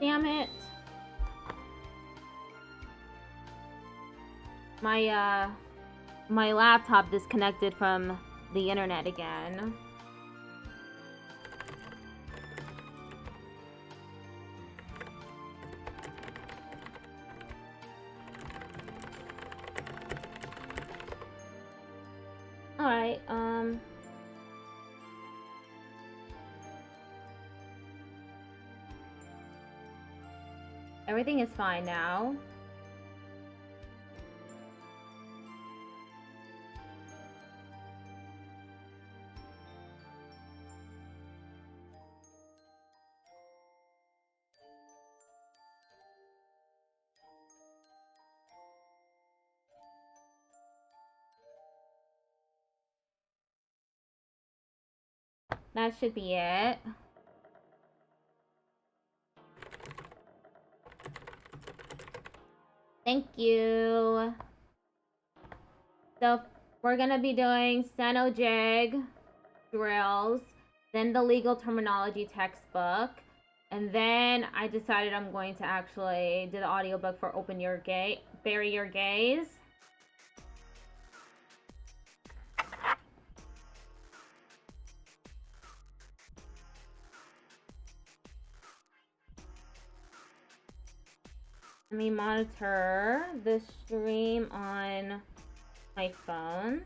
Damn it. My laptop disconnected from the internet again. Alright, everything is fine now. That should be it. Thank you. So we're gonna be doing Steno Jig drills, then the legal terminology textbook, and then I decided I'm going to actually do the audiobook for Open Your Gaze, Bury Your Gaze. Let me monitor the stream on my phone.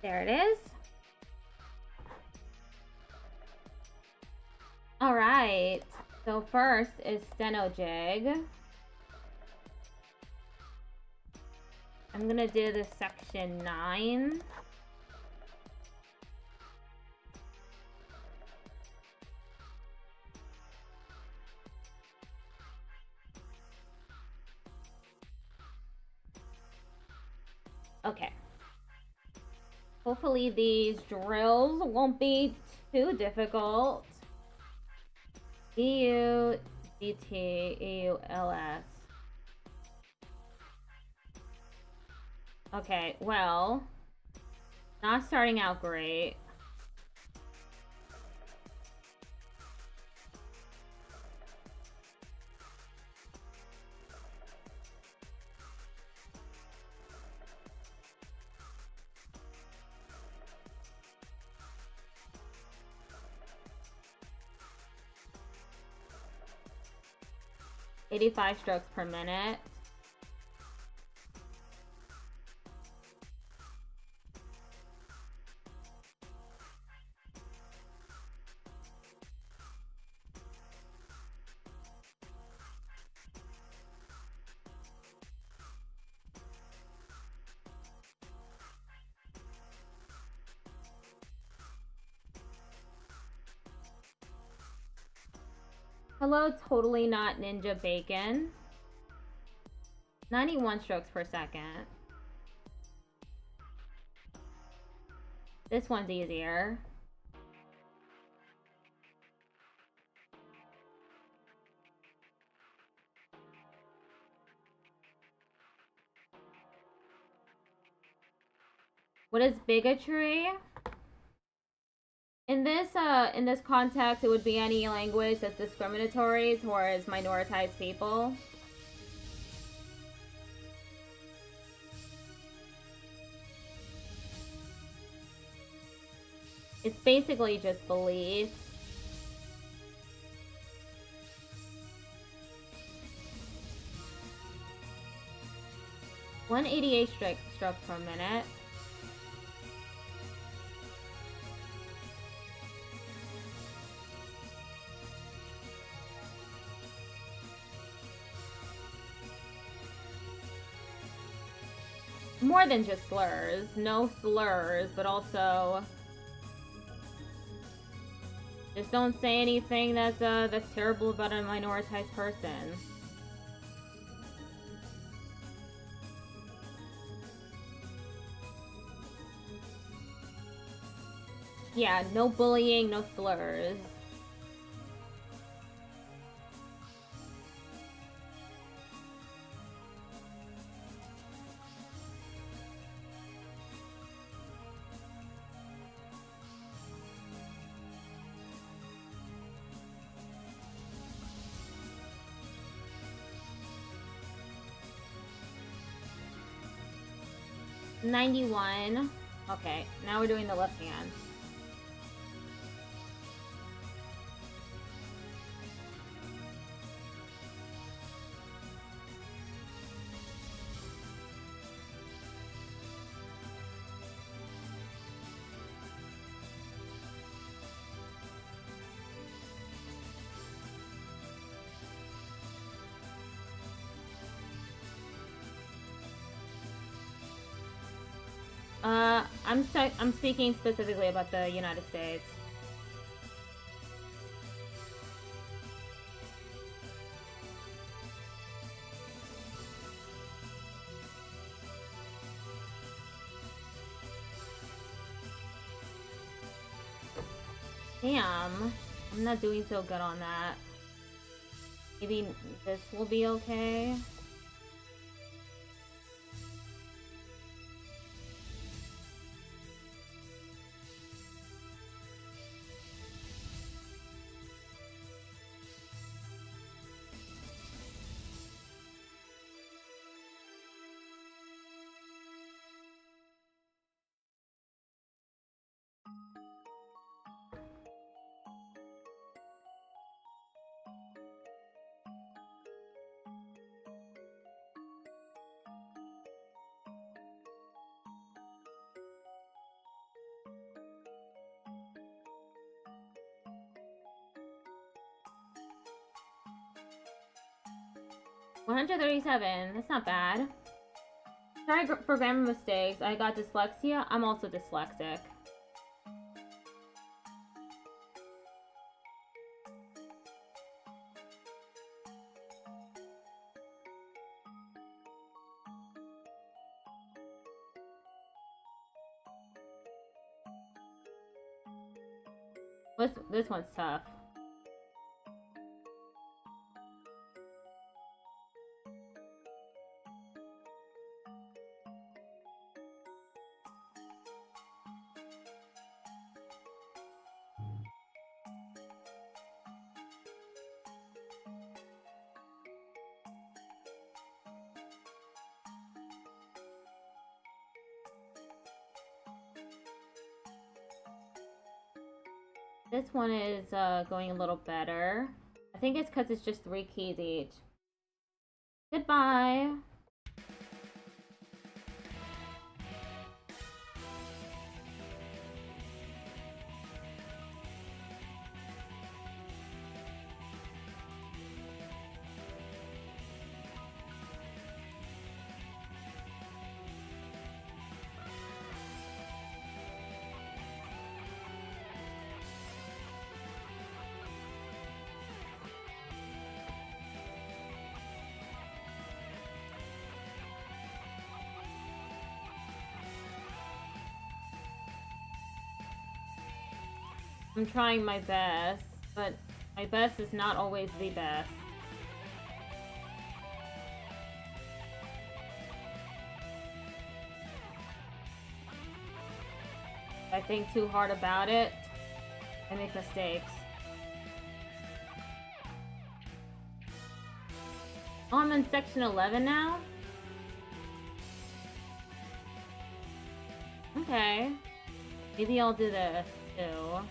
There it is. All right. So first is Steno Jig. I'm gonna do the section 9. Okay. Hopefully these drills won't be too difficult. E-U-G-T-E-U-L-S. Okay, well, not starting out great. "85 strokes per minute." Hello, totally not Ninja Bacon. 91 strokes per second. This one's easier. What is bigotry? In this context, it would be any language that's discriminatory towards minoritized people. It's basically just beliefs. "188 strokes per minute." More than just slurs. No slurs, but also just don't say anything that's terrible about a minoritized person. Yeah, no bullying, no slurs. 91. Okay, now we're doing the left hand. I'm speaking specifically about the United States. Damn, I'm not doing so good on that. Maybe this will be okay. $137. That's not bad. Sorry for grammar mistakes. I got dyslexia. I'm also dyslexic. This one's tough. This one is going a little better. I think it's because it's just 3 keys each. Goodbye. I'm trying my best, but my best is not always the best. If I think too hard about it, I make mistakes. Oh, I'm in section 11 now? Okay. Maybe I'll do this too.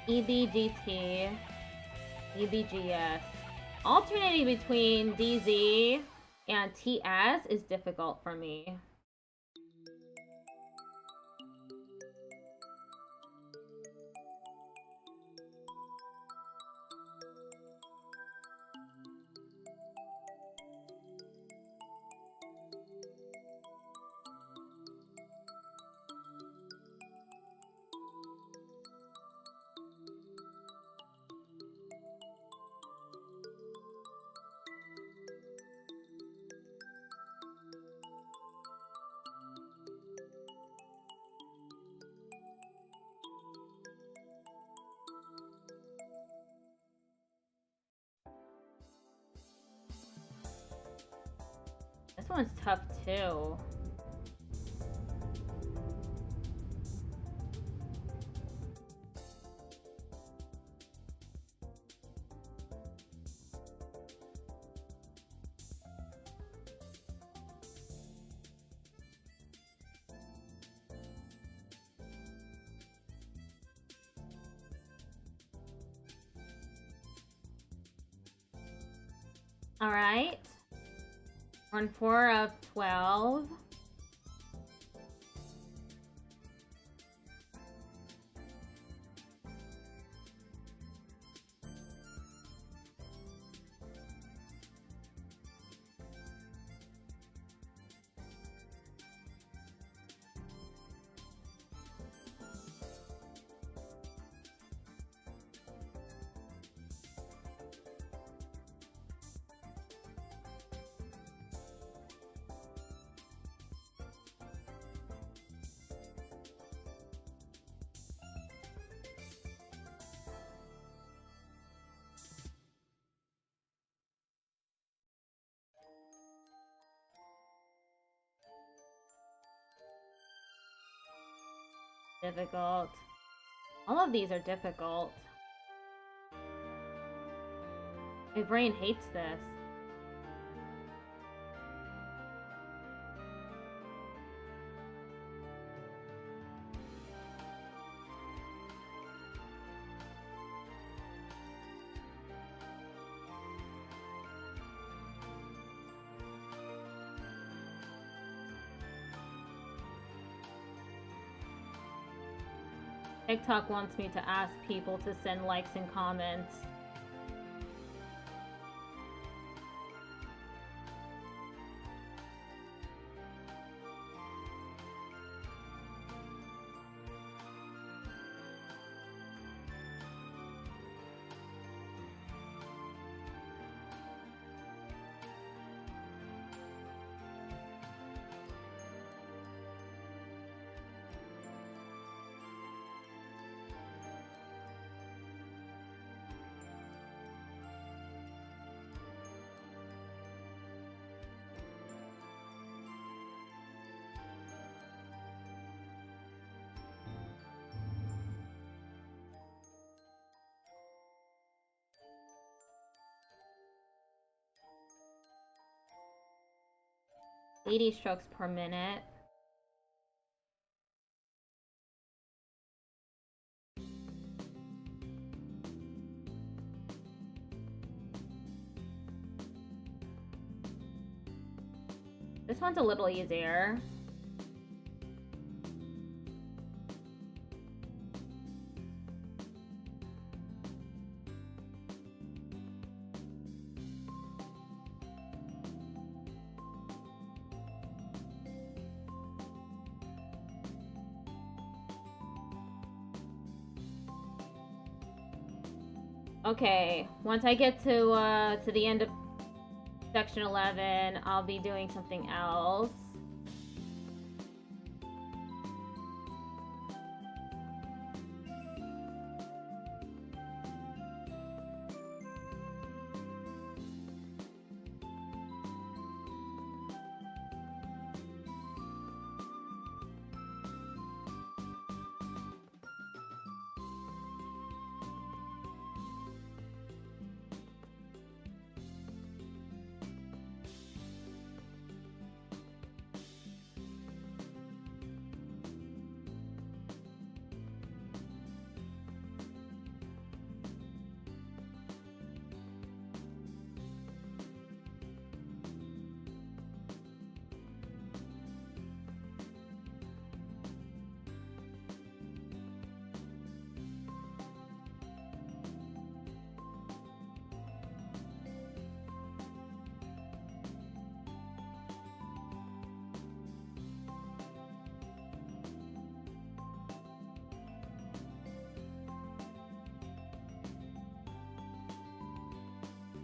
EBGT, EBGS. Alternating between DZ and TS is difficult for me. one's tough too. All right. We're on 4 of 12. Difficult. All of these are difficult. My brain hates this. TikTok wants me to ask people to send likes and comments. "80 strokes per minute." This one's a little easier. Okay, once I get to the end of section 11, I'll be doing something else.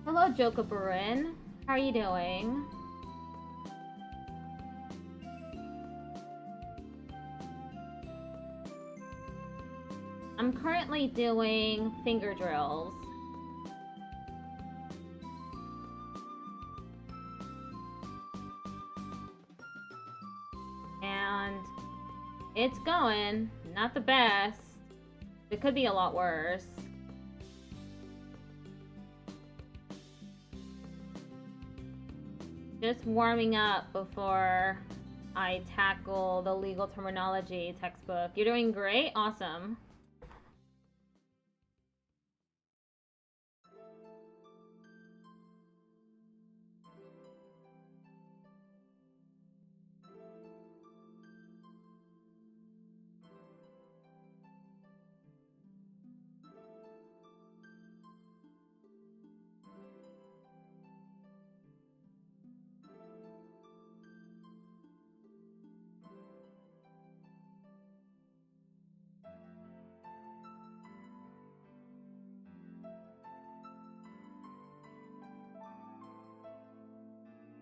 Hello, Jokaburin. How are you doing? I'm currently doing finger drills. It's going. Not the best. It could be a lot worse. Just warming up before I tackle the legal terminology textbook. You're doing great. Awesome.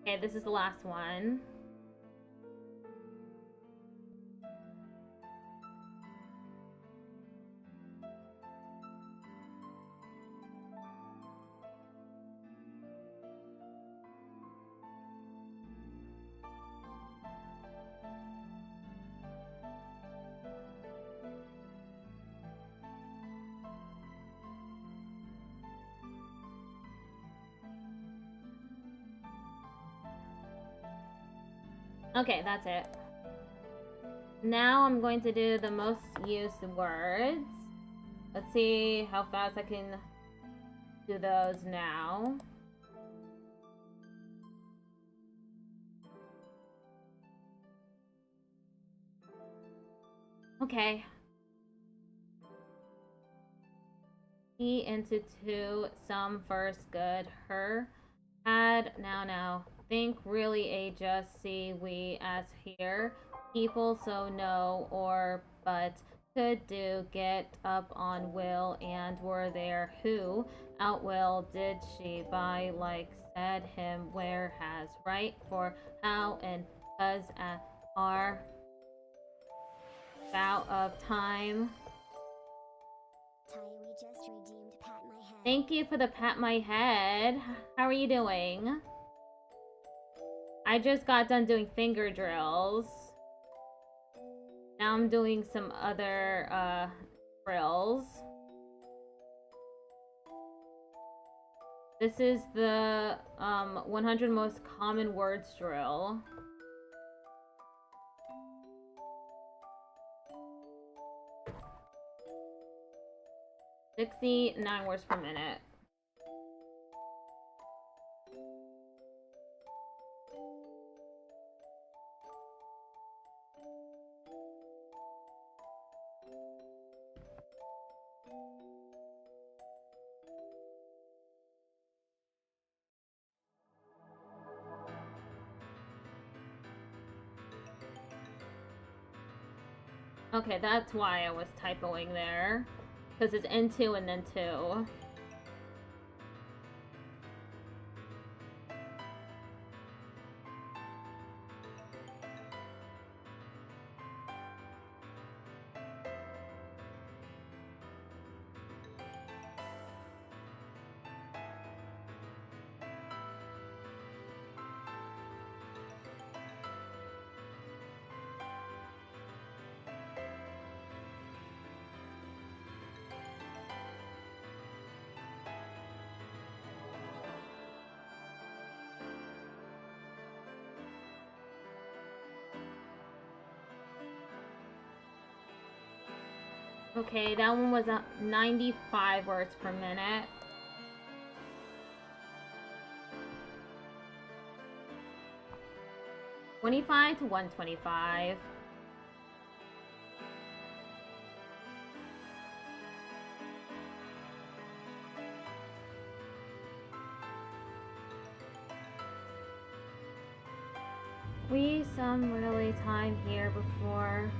Okay, this is the last one. Okay, that's it. Now I'm going to do the most used words. Let's see how fast I can do those now. Okay. He into two, some first good, her, had, now. Think really a just see we as here. People so no or but could do get up on will and were there who out will did she by like said him where has right for how and cause are out of time. We just redeemed pat my head. Thank you for the pat my head. How are you doing? I just got done doing finger drills. Now I'm doing some other drills. This is the 100 most common words drill. $69 words per minute. Okay, that's why I was typoing there. Because it's into and then two. Okay, that one was 95 words per minute. $25 to $125. We some really time here before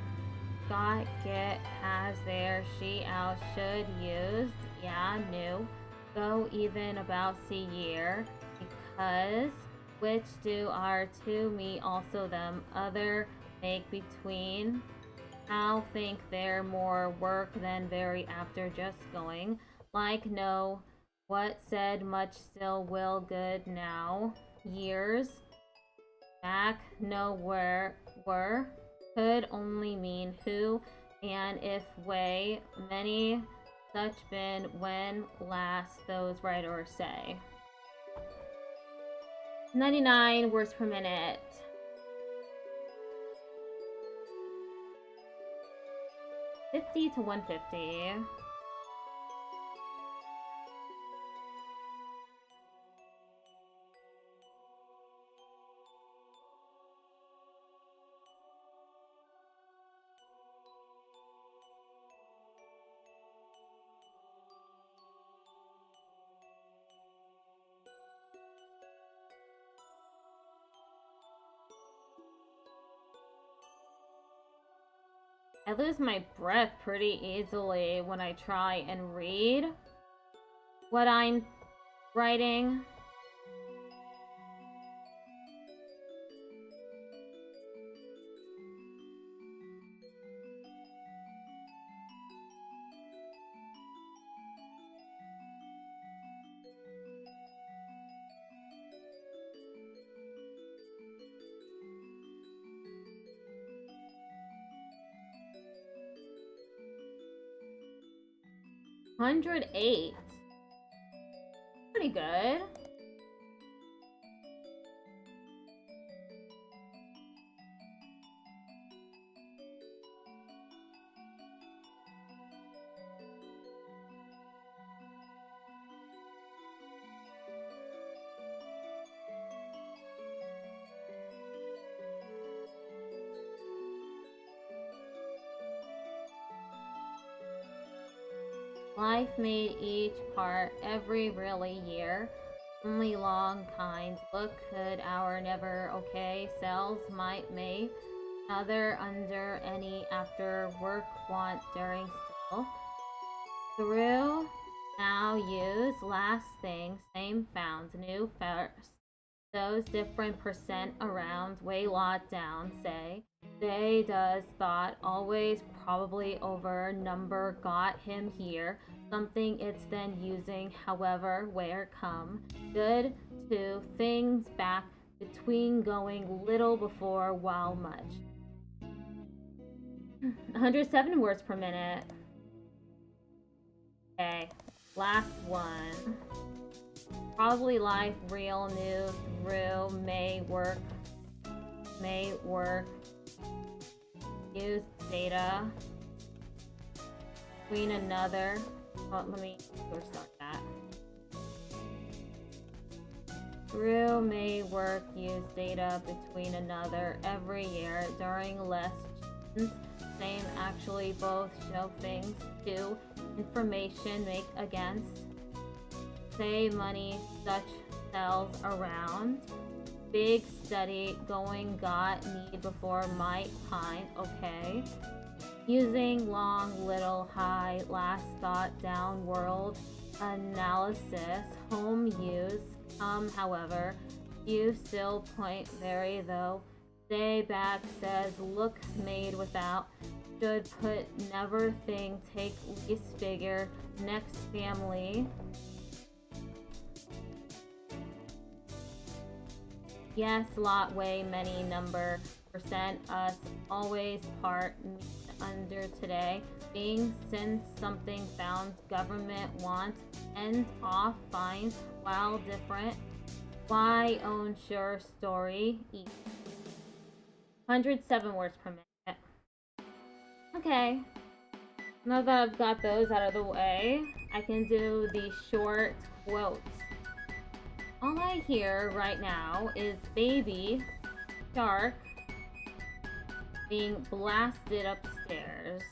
got, get, has, there, she, out, should, used, yeah, new, go, even, about, see, year, because, which, do, are, to, me, also, them, other, make, between, how, think, there, more, work, than, very, after, just, going, like, no, what, said, much, still, will, good, now, years, back, no, where, were, could only mean who, and if way, many such been when last those write or say. 99 words per minute. 50 to 150. I lose my breath pretty easily when I try and read what I'm writing. $108. Pretty good. Life made each part every really year. Only long kind. Look could our never okay cells might make other under any after work want during still. Through now use last thing same found new first. Those different percent around way lot down say they does thought always probably over number got him here something it's then using however where come good to things back between going little before while much. 107 words per minute. Okay, last one. Probably life real new through may work use data between another. Oh, let me restart that. Through may work use data between another every year during lessons. Same actually both show things to information make against say money such sells around big study going got need before might pine okay using long little high last thought down world analysis home use however you still point very though say back says look made without should put never thing take least figure next family. Yes, lot way many number percent us always part under today being since something found government want end off fine while different why own sure story 107 words per minute. Okay, now that I've got those out of the way, I can do the short quotes. All I hear right now is baby shark being blasted upstairs.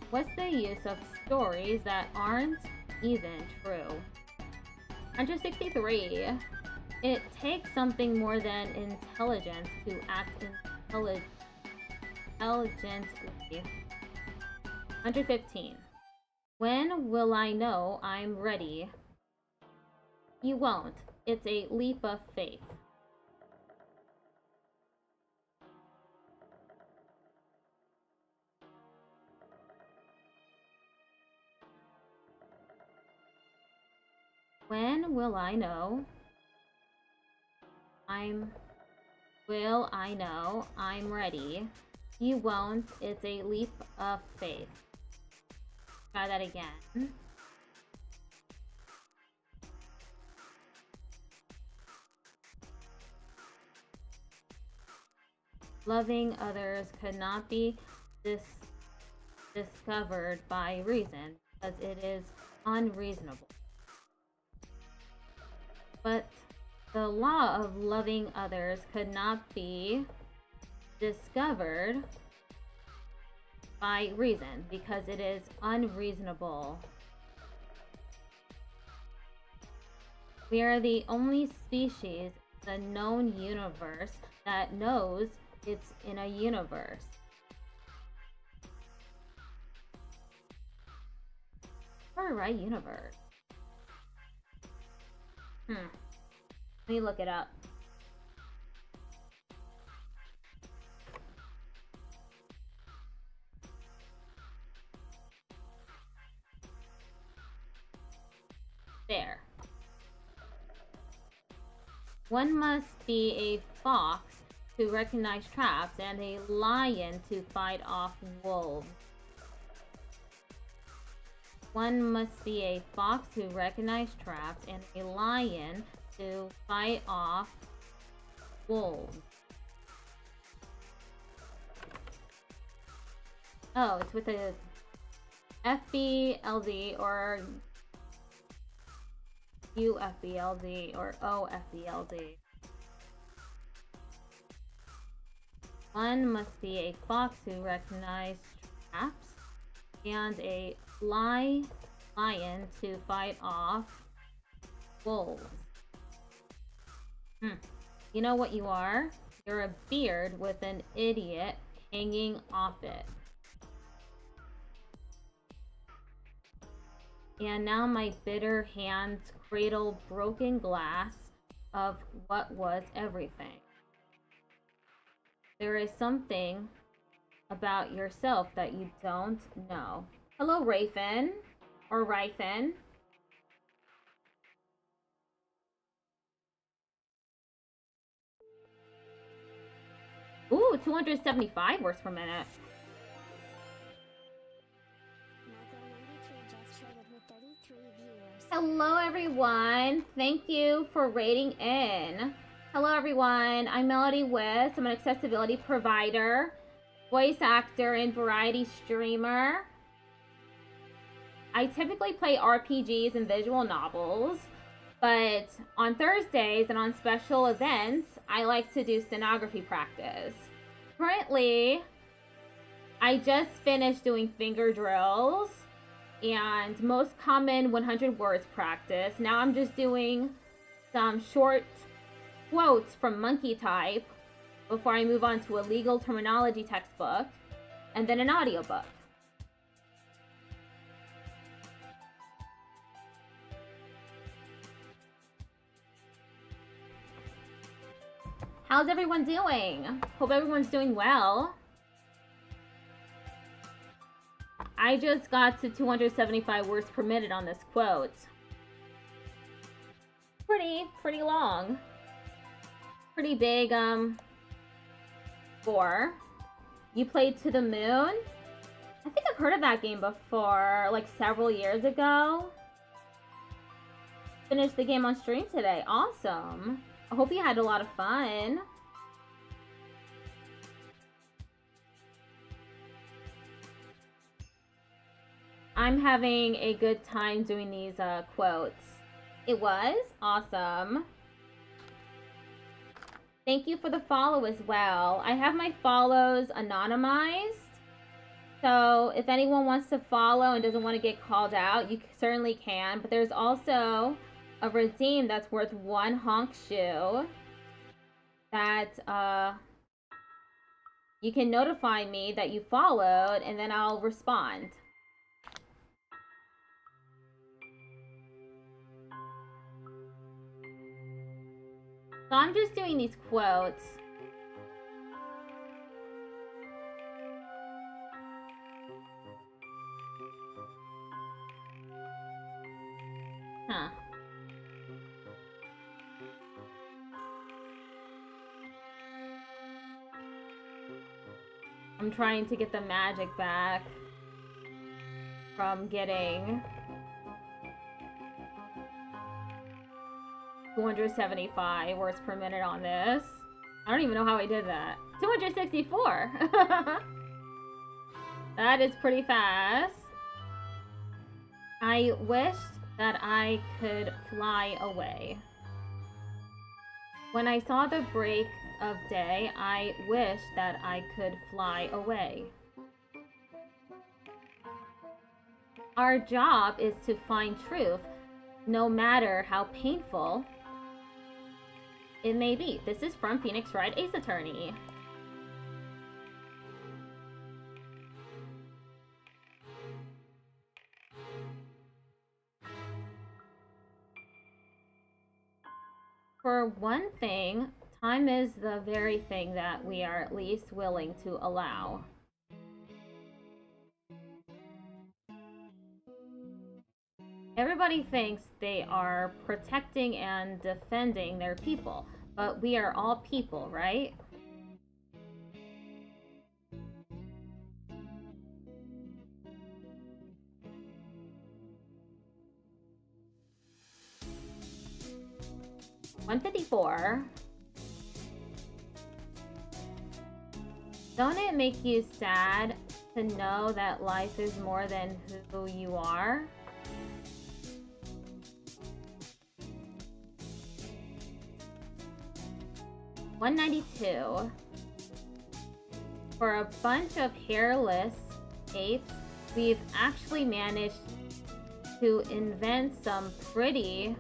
What's the use of stories that aren't even true? 163. It takes something more than intelligence to act intelligently. 115. When will I know I'm ready? You won't. It's a leap of faith. When will I know I'm Will I know? I'm ready. You won't. It's a leap of faith. Try that again. Loving others could not be discovered by reason, because it is unreasonable. But the law of loving others could not be discovered by reason, because it is unreasonable. We are the only species in the known universe that knows it's in a universe. Or right universe. Let me look it up. There. One must be a fox to recognize traps and a lion to fight off wolves. One must be a fox to recognize traps and a lion to fight off wolves. Oh, it's with a FBLZ or UFBLZ or OFBLZ. One must be a fox who recognizes traps and a lion to fight off wolves. You know what you are? You're a beard with an idiot hanging off it. And now my bitter hands cradle broken glass of what was everything. There is something about yourself that you don't know. Hello, Rafin. Or Ryfin. Ooh, 275 words per minute. Hello, everyone. Thank you for rating in. Hello, everyone. I'm Melody Wisp. I'm an accessibility provider, voice actor, and variety streamer. I typically play RPGs and visual novels, but on Thursdays and on special events, I like to do stenography practice. Currently, I just finished doing finger drills and most common 100 words practice. Now I'm just doing some short quotes from Monkey Type before I move on to a legal terminology textbook and then an audiobook. How's everyone doing? Hope everyone's doing well. I just got to 275 words per minute on this quote. Pretty long. Pretty big, score. You played To the Moon? I think I've heard of that game before, like several years ago. Finished the game on stream today. Awesome. I hope you had a lot of fun. I'm having a good time doing these quotes. It was awesome. Thank you for the follow as well. I have my follows anonymized. So if anyone wants to follow and doesn't want to get called out, you certainly can. But there's also a redeem that's worth 1 honk shoe that you can notify me that you followed, and then I'll respond. So I'm just doing these quotes. Huh. I'm trying to get the magic back from getting 275 words per minute on this. I don't even know how I did that. 264! That is pretty fast. I wished that I could fly away. When I saw the break of day, I wished that I could fly away. Our job is to find truth, no matter how painful it may be. This is from Phoenix Wright, Ace Attorney. For one thing, time is the very thing that we are least willing to allow. Everybody thinks they are protecting and defending their people, but we are all people, right? $154. Don't it make you sad to know that life is more than who you are? $192. For a bunch of hairless apes, we've actually managed to invent some pretty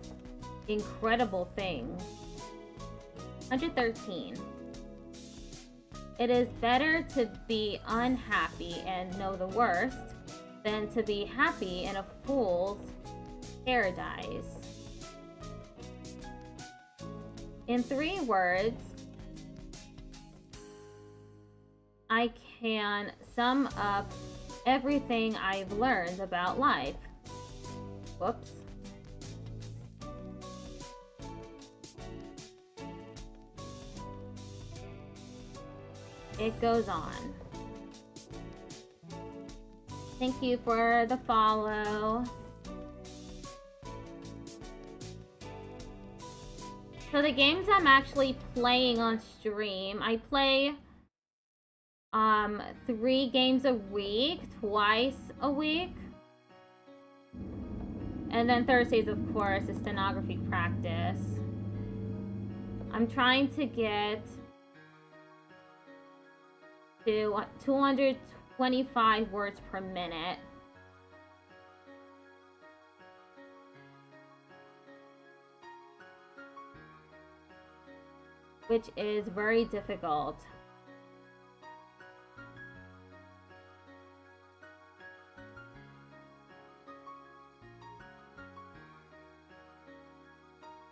incredible things. 113. It is better to be unhappy and know the worst than to be happy in a fool's paradise. In 3 words, I can sum up everything I've learned about life. Whoops. It goes on. Thank you for the follow. So the games I'm actually playing on stream, I play 3 games a week, twice a week. And then Thursdays, of course, is stenography practice. I'm trying to get to 225 words per minute. Which is very difficult.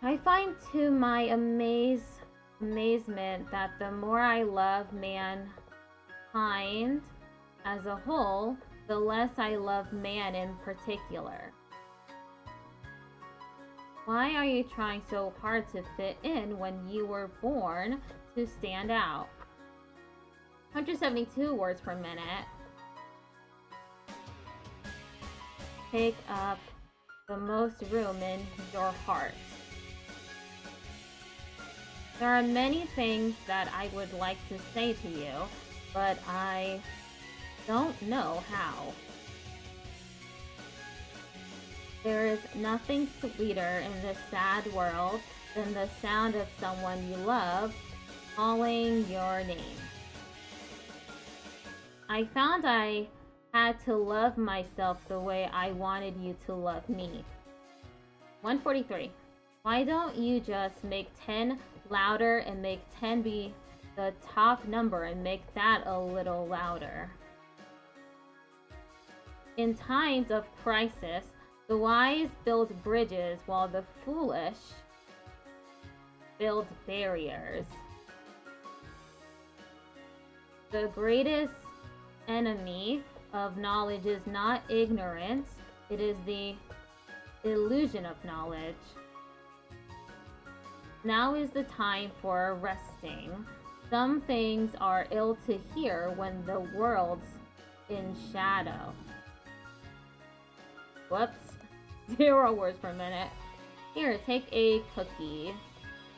I find to my amazement that the more I love mankind as a whole, the less I love man in particular. Why are you trying so hard to fit in when you were born to stand out? 172 words per minute. Take up the most room in your heart. There are many things that I would like to say to you, but I don't know how. There is nothing sweeter in this sad world than the sound of someone you love calling your name. I found I had to love myself the way I wanted you to love me. 143. Why don't you just make 10 louder and make 10 be the top number and make that a little louder? In times of crisis, the wise build bridges while the foolish build barriers. The greatest enemy of knowledge is not ignorance, it is the illusion of knowledge. Now is the time for resting. Some things are ill to hear when the world's in shadow. Whoops. 0 words per minute. Here, take a cookie.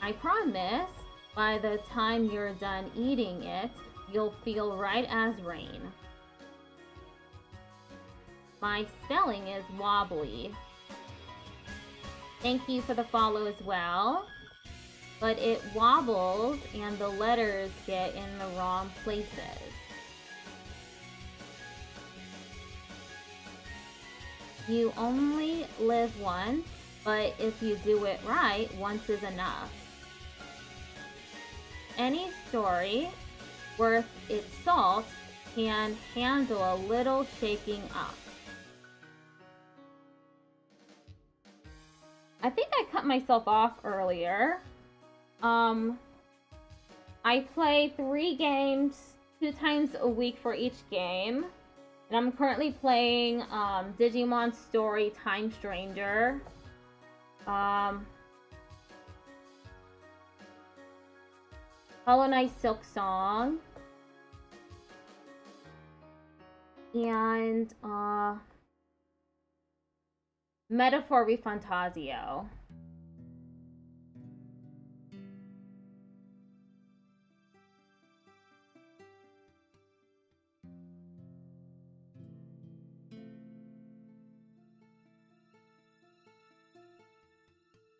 I promise, by the time you're done eating it, you'll feel right as rain. My spelling is wobbly. Thank you for the follow as well. But it wobbles and the letters get in the wrong places. You only live once, but if you do it right, once is enough. Any story worth its salt can handle a little shaking up. I think I cut myself off earlier. I play 3 games 2 times a week for each game. And I'm currently playing Digimon Story Time Stranger. Hollow Knight Silk Song. And Metaphor Refantazio.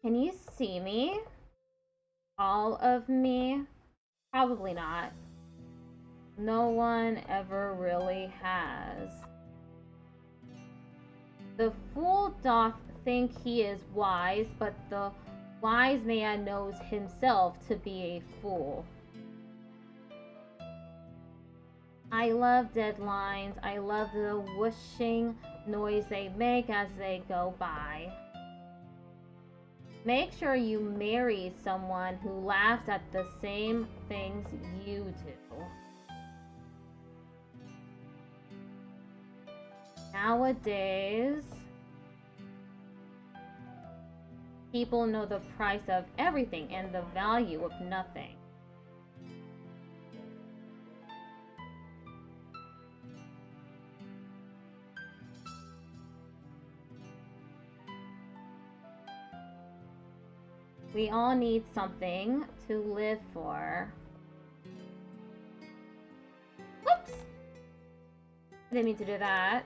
Can you see me? All of me? Probably not. No one ever really has. The fool doth think he is wise, but the wise man knows himself to be a fool. I love deadlines. I love the whooshing noise they make as they go by. Make sure you marry someone who laughs at the same things you do. Nowadays, people know the price of everything and the value of nothing. We all need something to live for. Whoops! I didn't mean to do that.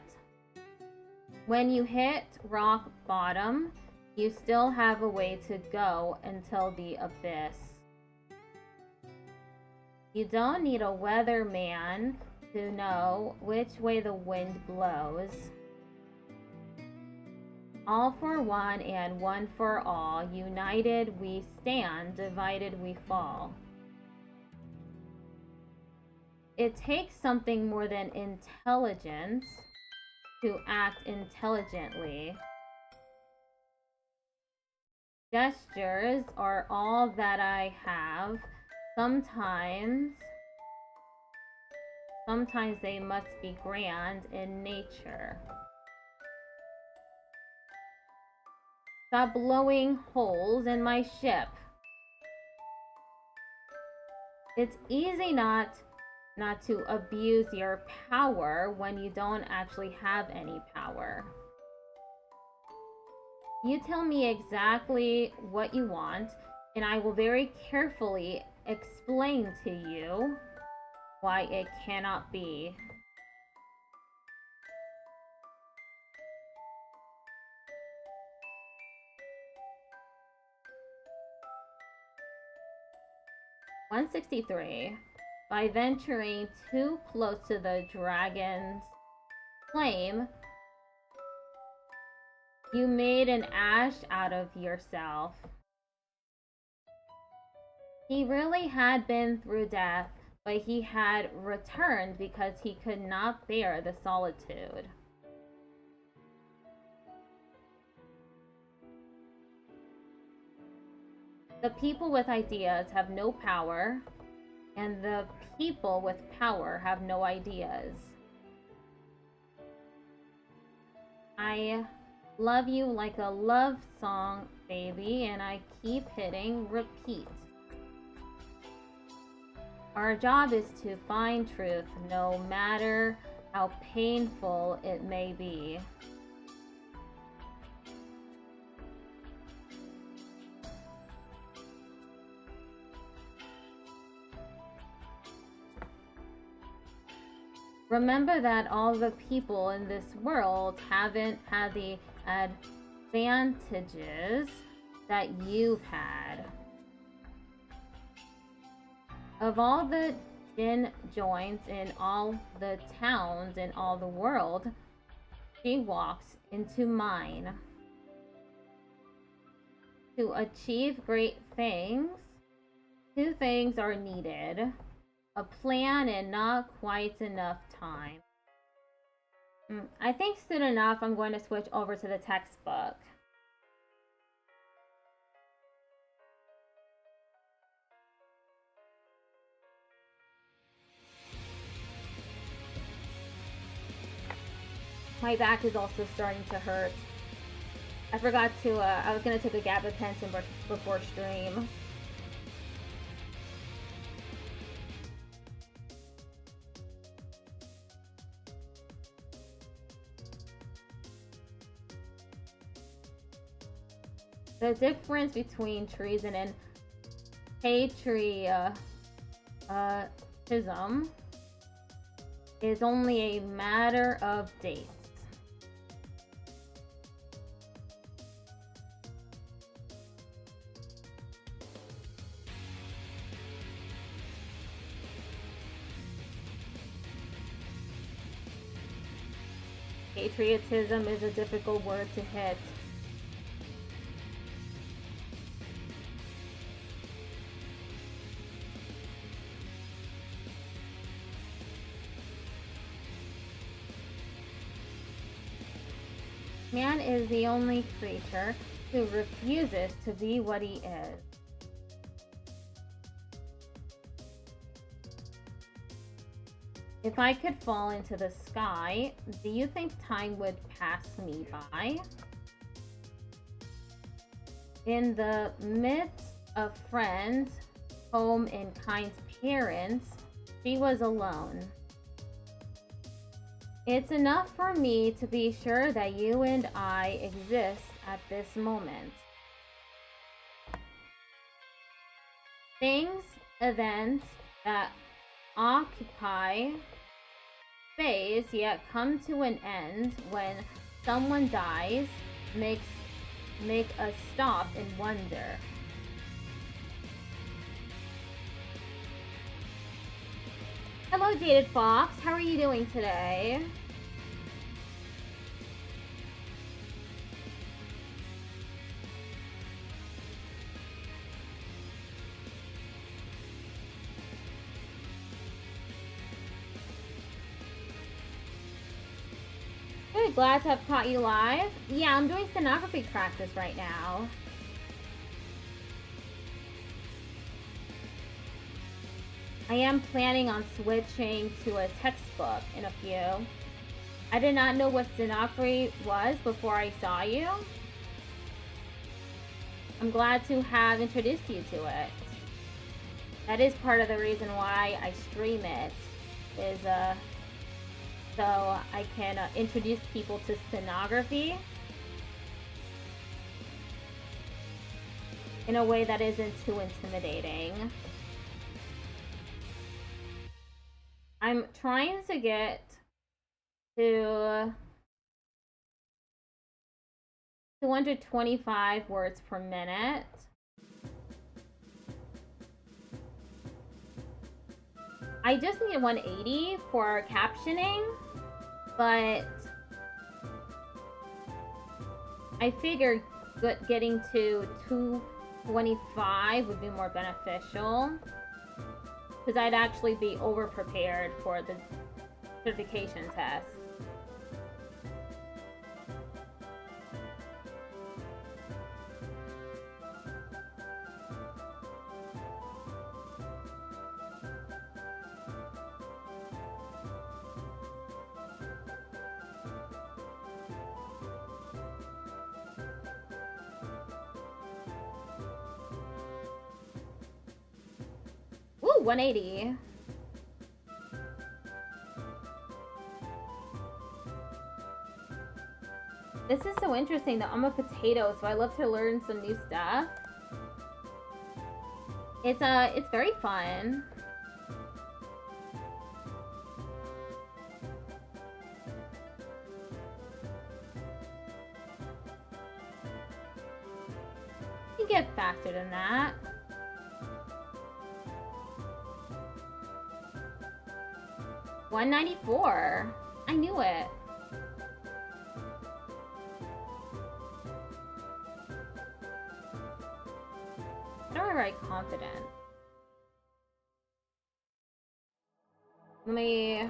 When you hit rock bottom, you still have a way to go until the abyss. You don't need a weatherman to know which way the wind blows. All for one and one for all. United we stand, divided we fall. It takes something more than intelligence to act intelligently. Gestures are all that I have. Sometimes they must be grand in nature. Stop blowing holes in my ship. It's easy not to abuse your power when you don't actually have any power. You tell me exactly what you want, and I will very carefully explain to you why it cannot be. (163) By venturing too close to the dragon's flame, you made an ash out of yourself. He really had been through death, but he had returned because he could not bear the solitude. The people with ideas have no power, and the people with power have no ideas. I love you like a love song, baby, and I keep hitting repeat. Our job is to find truth, no matter how painful it may be. Remember that all the people in this world haven't had the advantages that you've had. Of all the gin joints in all the towns in all the world, she walks into mine. To achieve great things, two things are needed: a plan and not quite enough time. I think soon enough I'm going to switch over to the textbook. My back is also starting to hurt. I forgot to, I was going to take a gabapentin before stream. The difference between treason and patriotism is only a matter of dates. Patriotism is a difficult word to hit. Man is the only creature who refuses to be what he is. If I could fall into the sky, do you think time would pass me by? In the midst of friends, home, and kind parents, she was alone. It's enough for me to be sure that you and I exist at this moment. Things, events that occupy space yet come to an end when someone dies make us stop and wonder. Hello, Jaded Fox. How are you doing today? Good, glad to have caught you live. Yeah, I'm doing stenography practice right now. I am planning on switching to a textbook in a few. I did not know what stenography was before I saw you. I'm glad to have introduced you to it. That is part of the reason why I stream it, is so I can introduce people to stenography in a way that isn't too intimidating. I'm trying to get to 225 words per minute. I just need 180 for captioning, but I figured getting to 225 would be more beneficial, because I'd actually be over-prepared for the certification test. Woo! 180. This is so interesting though. I'm a potato, so I love to learn some new stuff. It's very fun. You can get faster than that. $194. I knew it. How do I write confident? Let me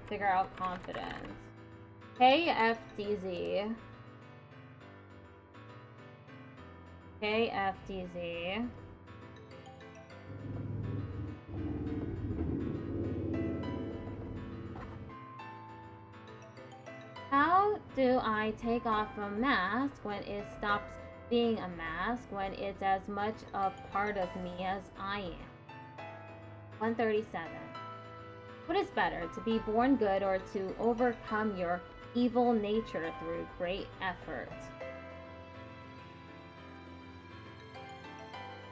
figure out confidence. KFDZ. KFDZ. How do I take off a mask when it stops being a mask, when it's as much a part of me as I am? 137. What is better, to be born good or to overcome your evil nature through great effort?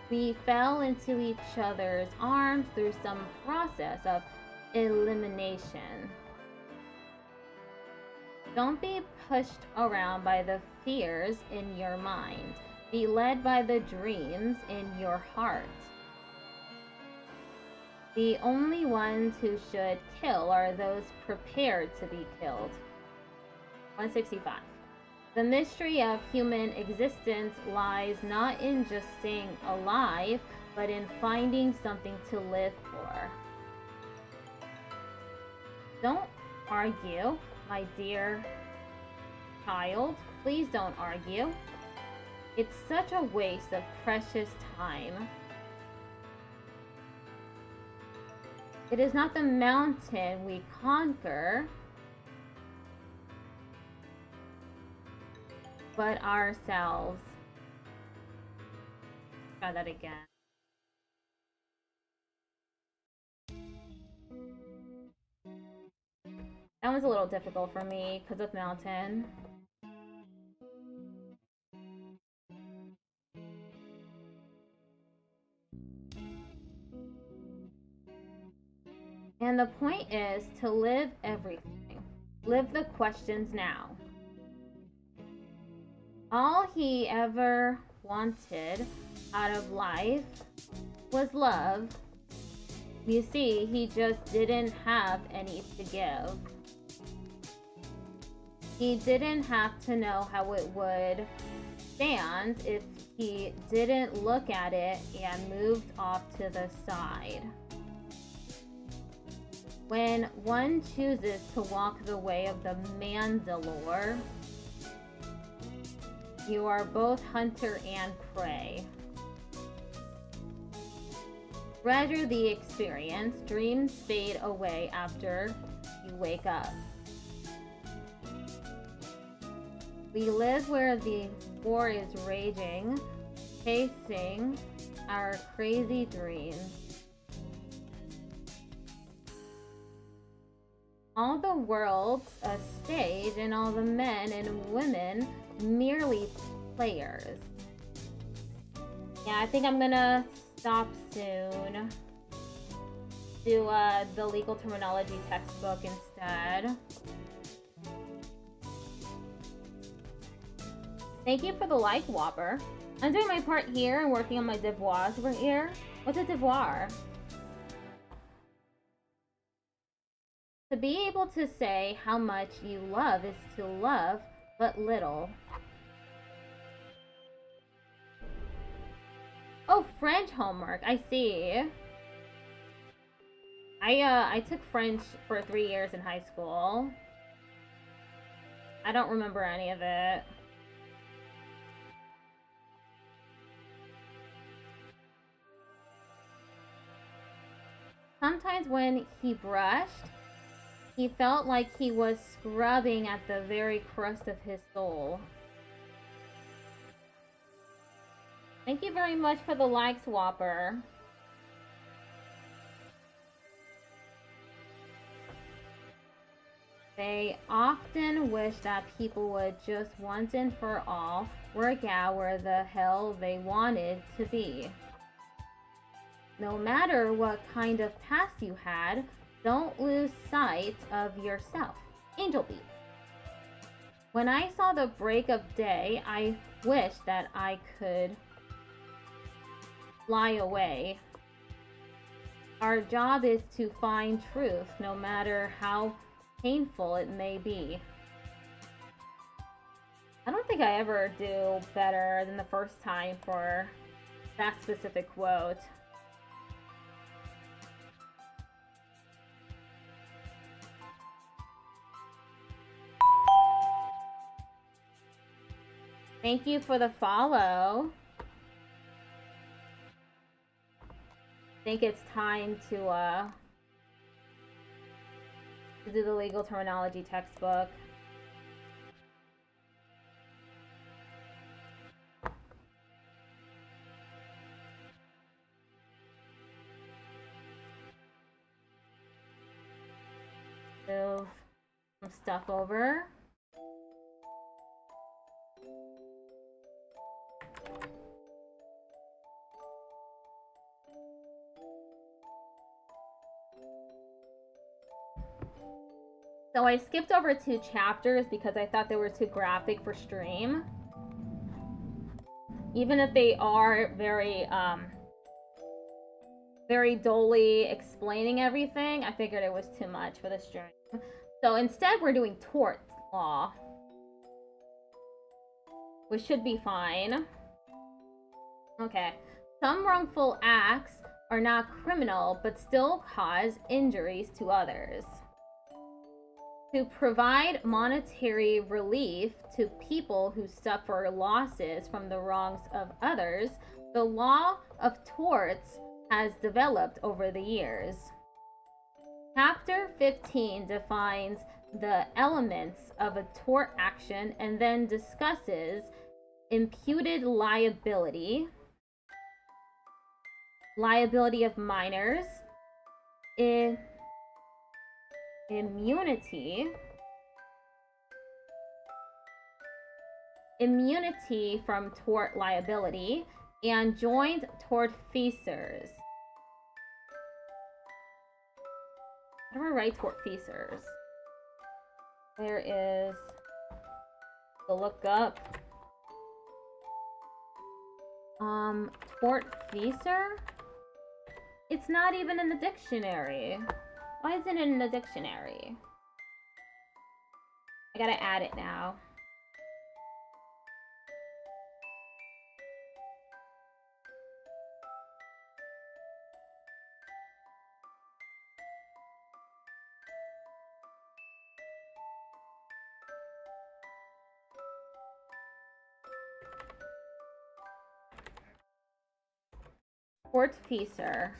We fell into each other's arms through some process of elimination. Don't be pushed around by the fears in your mind. Be led by the dreams in your heart. The only ones who should kill are those prepared to be killed. 165. The mystery of human existence lies not in just staying alive, but in finding something to live for. Don't argue, my dear child. Please don't argue. It's such a waste of precious time. It is not the mountain we conquer, but ourselves. Try that again. That was a little difficult for me because of mountain. And the point is to live everything. Live the questions now. All he ever wanted out of life was love. You see, he just didn't have any to give. He didn't have to know how it would stand if he didn't look at it and moved off to the side. When one chooses to walk the way of the Mandalore, you are both hunter and prey. Treasure the experience. Dreams fade away after you wake up. We live where the war is raging, chasing our crazy dreams. All the world's a stage, and all the men and women merely players. Yeah, I think I'm gonna stop soon. Do the legal terminology textbook instead. Thank you for the like, Whopper. I'm doing my part here and working on my devoirs over here. What's a devoir? To be able to say how much you love is to love but little. Oh, French homework. I see. I took French for 3 years in high school. I don't remember any of it. Sometimes when he brushed, he felt like he was scrubbing at the very crust of his soul. Thank you very much for the likes, Whopper. They often wish that people would just once and for all work out where the hell they wanted to be. No matter what kind of past you had, don't lose sight of yourself. Angel Beats. When I saw the break of day, I wished that I could fly away. Our job is to find truth, no matter how painful it may be. I don't think I ever do better than the first time for that specific quote. Thank you for the follow. I think it's time to do the legal terminology textbook. Move some stuff over. So I skipped over 2 chapters because I thought they were too graphic for stream. Even if they are very dully explaining everything, I figured it was too much for the stream. So instead we're doing tort law, which should be fine. Okay. Some wrongful acts are not criminal, but still cause injuries to others. To provide monetary relief to people who suffer losses from the wrongs of others, the law of torts has developed over the years. Chapter 15 defines the elements of a tort action and then discusses imputed liability, liability of minors, immunity from tort liability, and joint tortfeasors. How do I write tortfeasors? There is the lookup. Tortfeasor? It's not even in the dictionary. Why isn't it in the dictionary? I gotta add it now. Tortfeasor.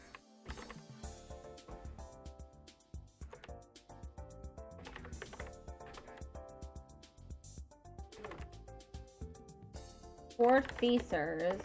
Tortfeasors.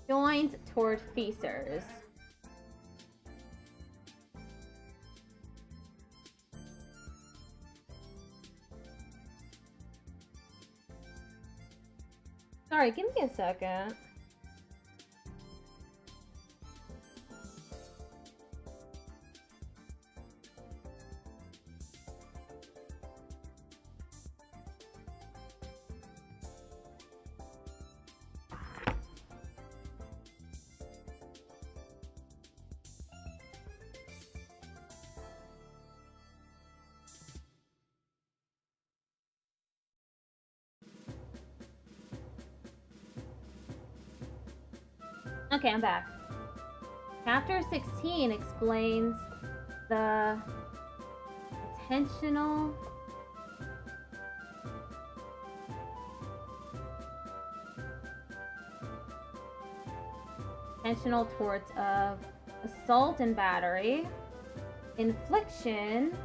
Joint tortfeasors. Sorry, give me a second. Okay, I'm back. Chapter 16 explains the intentional intentional torts of assault and battery, infliction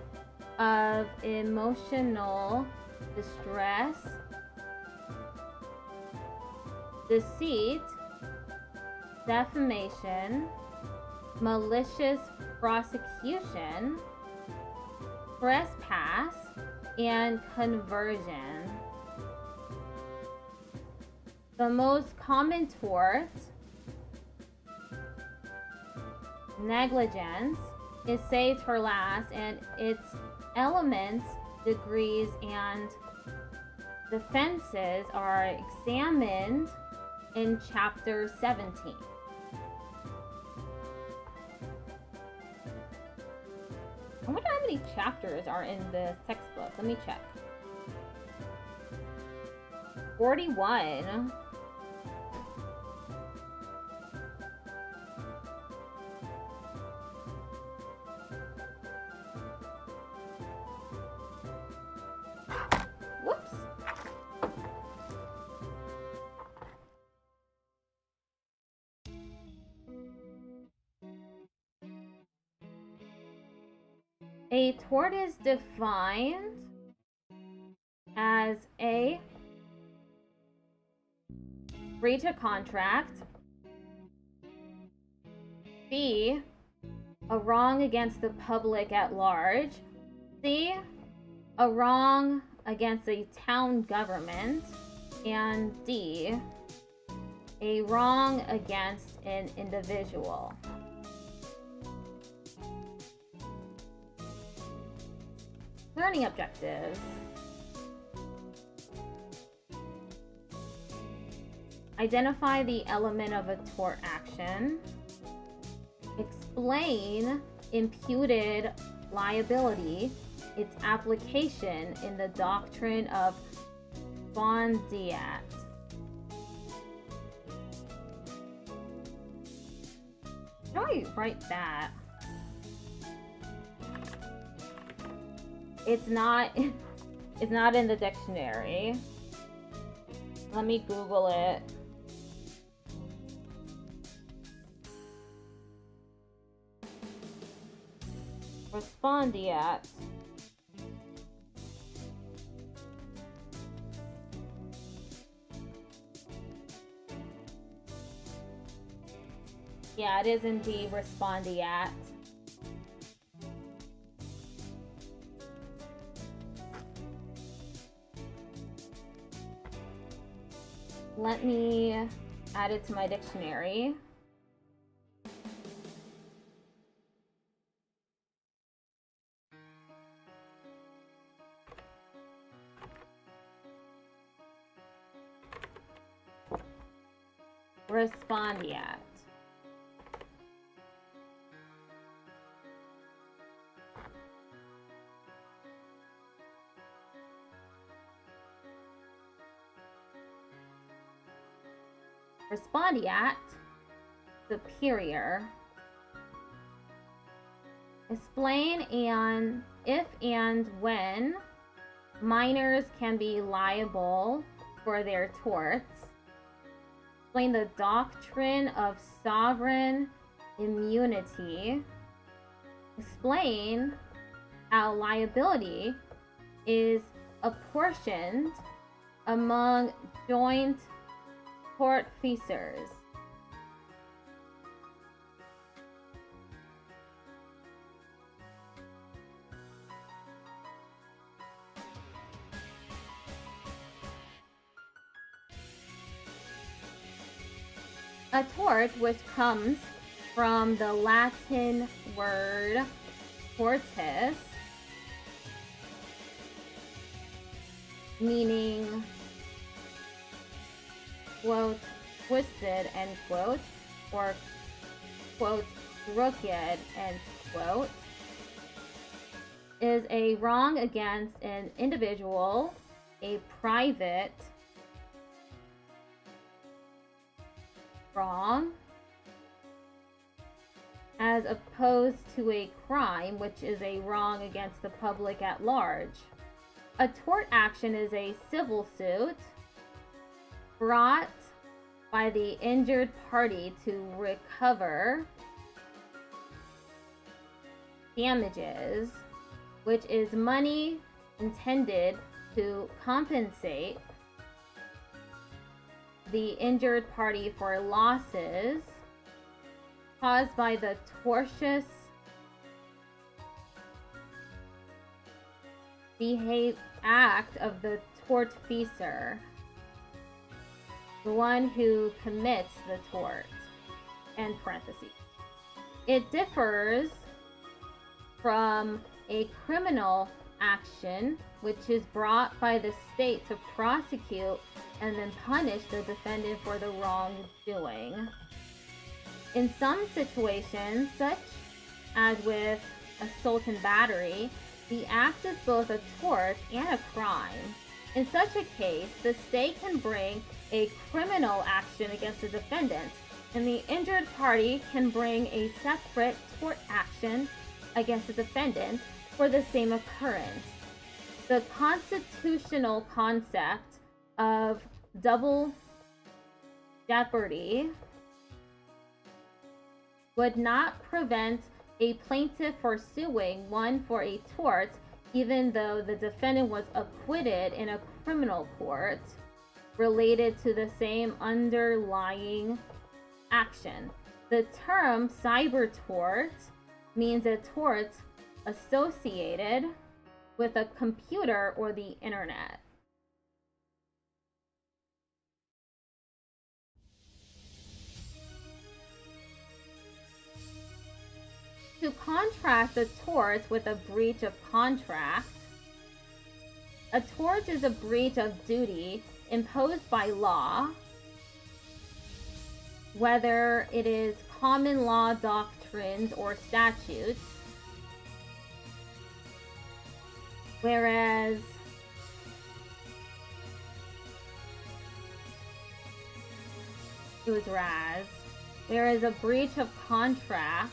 of emotional distress, deceit, defamation, malicious prosecution, trespass, and conversion. The most common tort, negligence, is saved for last, and its elements, degrees, and defenses are examined in chapter 17. I wonder how many chapters are in this textbook. Let me check. 41. Whoops. A tort is defined as a breach of contract, B, a wrong against the public at large, C, a wrong against a town government, and D, a wrong against an individual. Learning objectives. Identify the element of a tort action. Explain imputed liability, its application in the doctrine of Bondiat. How do I write that? It's not in the dictionary. Let me Google it. Respondiat. Yeah, it is indeed respondiat. Let me add it to my dictionary. Respondiat. Respondiat, superior. Explain and if and when minors can be liable for their torts. Explain the doctrine of sovereign immunity. Explain how liability is apportioned among joint tortfeasors. A tort, which comes from the Latin word tortus, meaning, quote, twisted, end quote, or, quote, crooked, end quote, is a wrong against an individual, a private wrong, as opposed to a crime, which is a wrong against the public at large. A tort action is a civil suit brought by the injured party to recover damages, which is money intended to compensate the injured party for losses caused by the tortious act of the tortfeasor, the one who commits the tort, end parentheses. It differs from a criminal action, which is brought by the state to prosecute and then punish the defendant for the wrongdoing. In some situations, such as with assault and battery, the act is both a tort and a crime. In such a case, the state can bring a criminal action against the defendant, and the injured party can bring a separate tort action against the defendant for the same occurrence. The constitutional concept of double jeopardy would not prevent a plaintiff for suing one for a tort, even though the defendant was acquitted in a criminal court related to the same underlying action. The term cyber tort means a tort associated with a computer or the internet. To contrast a tort with a breach of contract, a tort is a breach of duty imposed by law, whether it is common law doctrines or statutes, whereas a breach of contract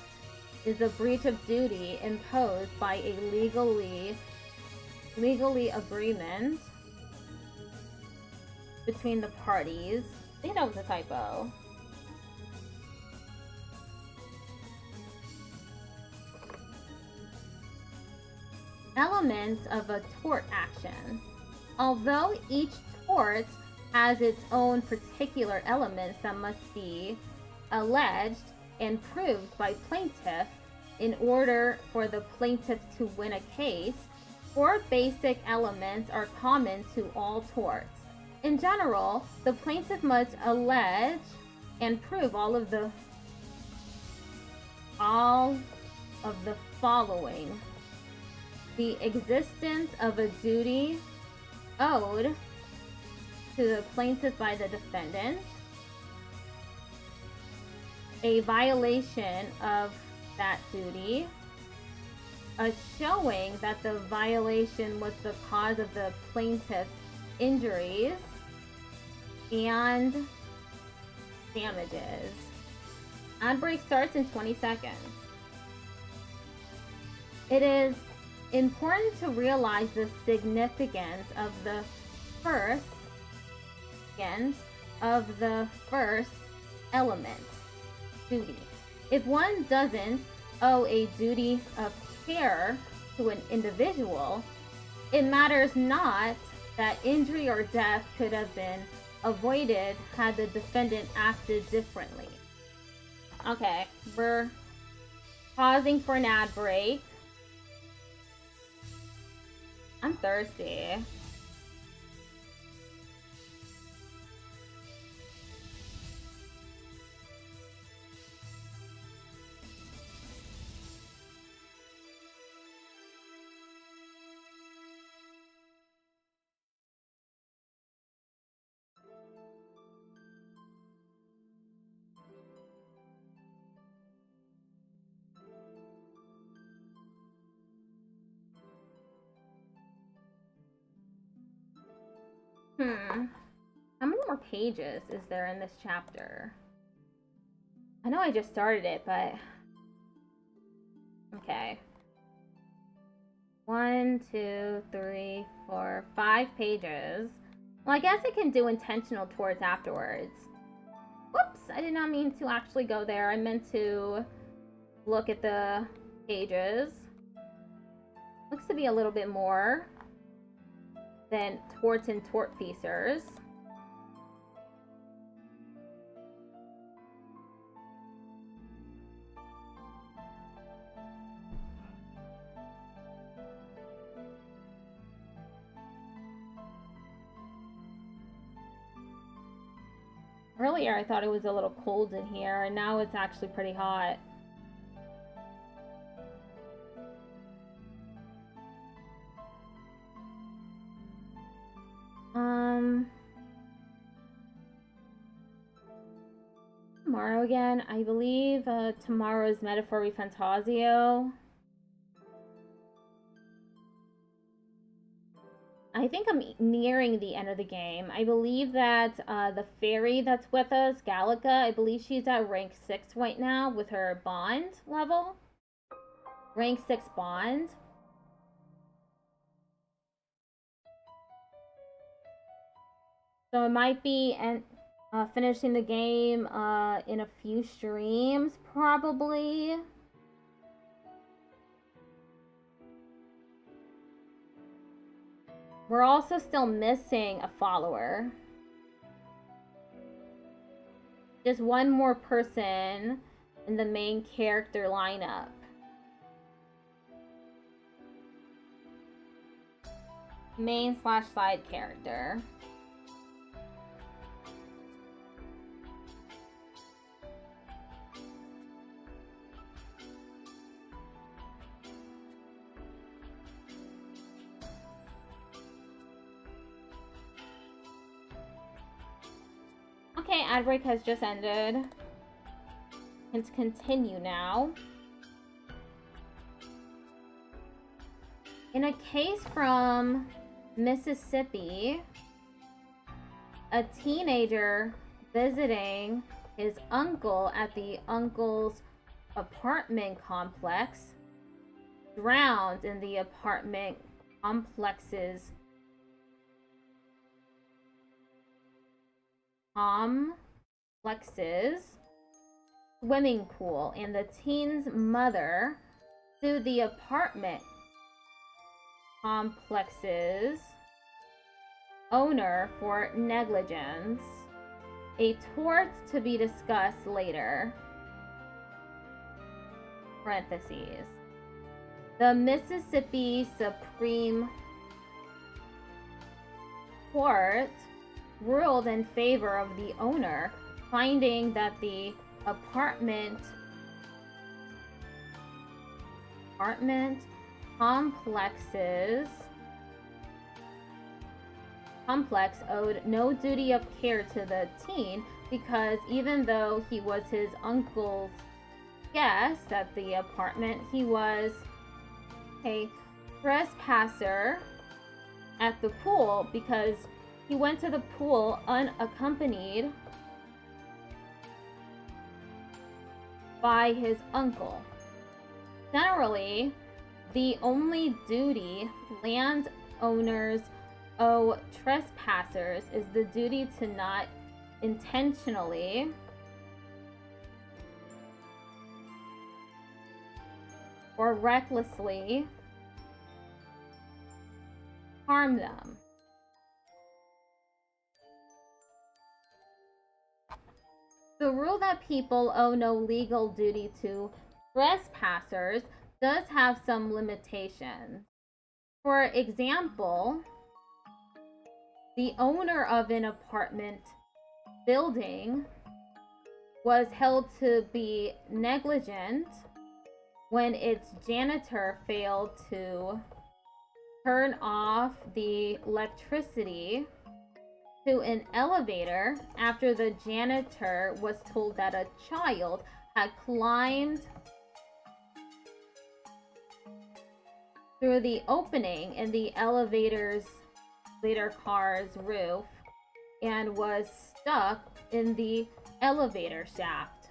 is a breach of duty imposed by a legally agreement between the parties. I think that was a typo. Elements of a tort action. Although each tort has its own particular elements that must be alleged and proved by plaintiff in order for the plaintiff to win a case, 4 basic elements are common to all torts. In general, the plaintiff must allege and prove all of the following: the existence of a duty owed to the plaintiff by the defendant, a violation of that duty, a showing that the violation was the cause of the plaintiff's injuries, and damages. Ad break starts in 20 seconds. It is important to realize the significance of the first element, duty. If one doesn't owe a duty of care to an individual, it matters not that injury or death could have been avoided had the defendant acted differently. Okay, we're pausing for an ad break. I'm thirsty. How many more pages is there in this chapter? I know I just started it, but... Okay. 1, 2, 3, 4, 5 pages. Well, I guess I can do intentional torts afterwards. Whoops, I did not mean to actually go there. I meant to look at the pages. Looks to be a little bit more than torts and tortfeasors. Earlier I thought it was a little cold in here, and now it's actually pretty hot. Tomorrow again. I believe tomorrow is Metaphori Fantasio. I think I'm nearing the end of the game. I believe that the fairy that's with us, Gallica, I believe she's at rank 6 right now with her bond level. Rank 6 bond. So it might be finishing the game in a few streams, probably. We're also still missing a follower. Just one more person in the main character lineup. Main/side character. Okay, ad break has just ended. Let's continue now. In a case from Mississippi, a teenager visiting his uncle at the uncle's apartment complex drowned in the apartment complex's swimming pool, and the teen's mother sued the apartment complex's owner for negligence, a tort to be discussed later. Parentheses. The Mississippi Supreme Court ruled in favor of the owner, finding that the apartment complex owed no duty of care to the teen, because even though he was his uncle's guest at the apartment, he was a trespasser at the pool because he went to the pool unaccompanied by his uncle. Generally, the only duty landowners owe trespassers is the duty to not intentionally or recklessly harm them. The rule that people owe no legal duty to trespassers does have some limitations. For example, the owner of an apartment building was held to be negligent when its janitor failed to turn off the electricity to an elevator after the janitor was told that a child had climbed through the opening in the elevator car's roof and was stuck in the elevator shaft.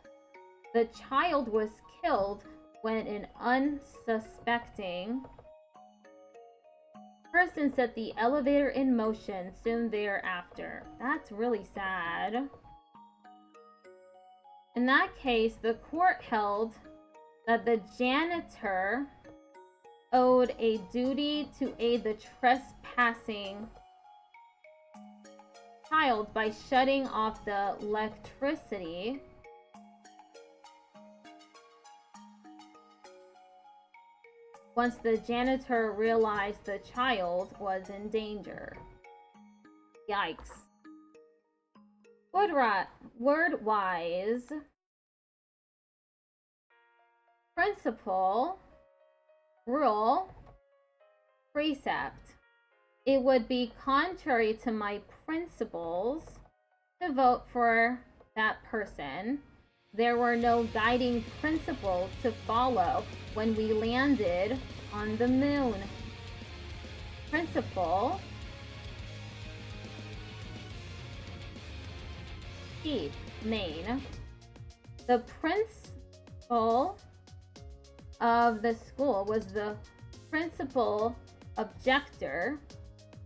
The child was killed when an unsuspecting person set the elevator in motion soon thereafter. That's really sad. In that case, the court held that the janitor owed a duty to aid the trespassing child by shutting off the electricity once the janitor realized the child was in danger. Yikes. Word-wise, principle, rule, precept. It would be contrary to my principles to vote for that person. There were no guiding principles to follow when we landed on the moon. Principle. Chief, main. The principal of the school was the principal objector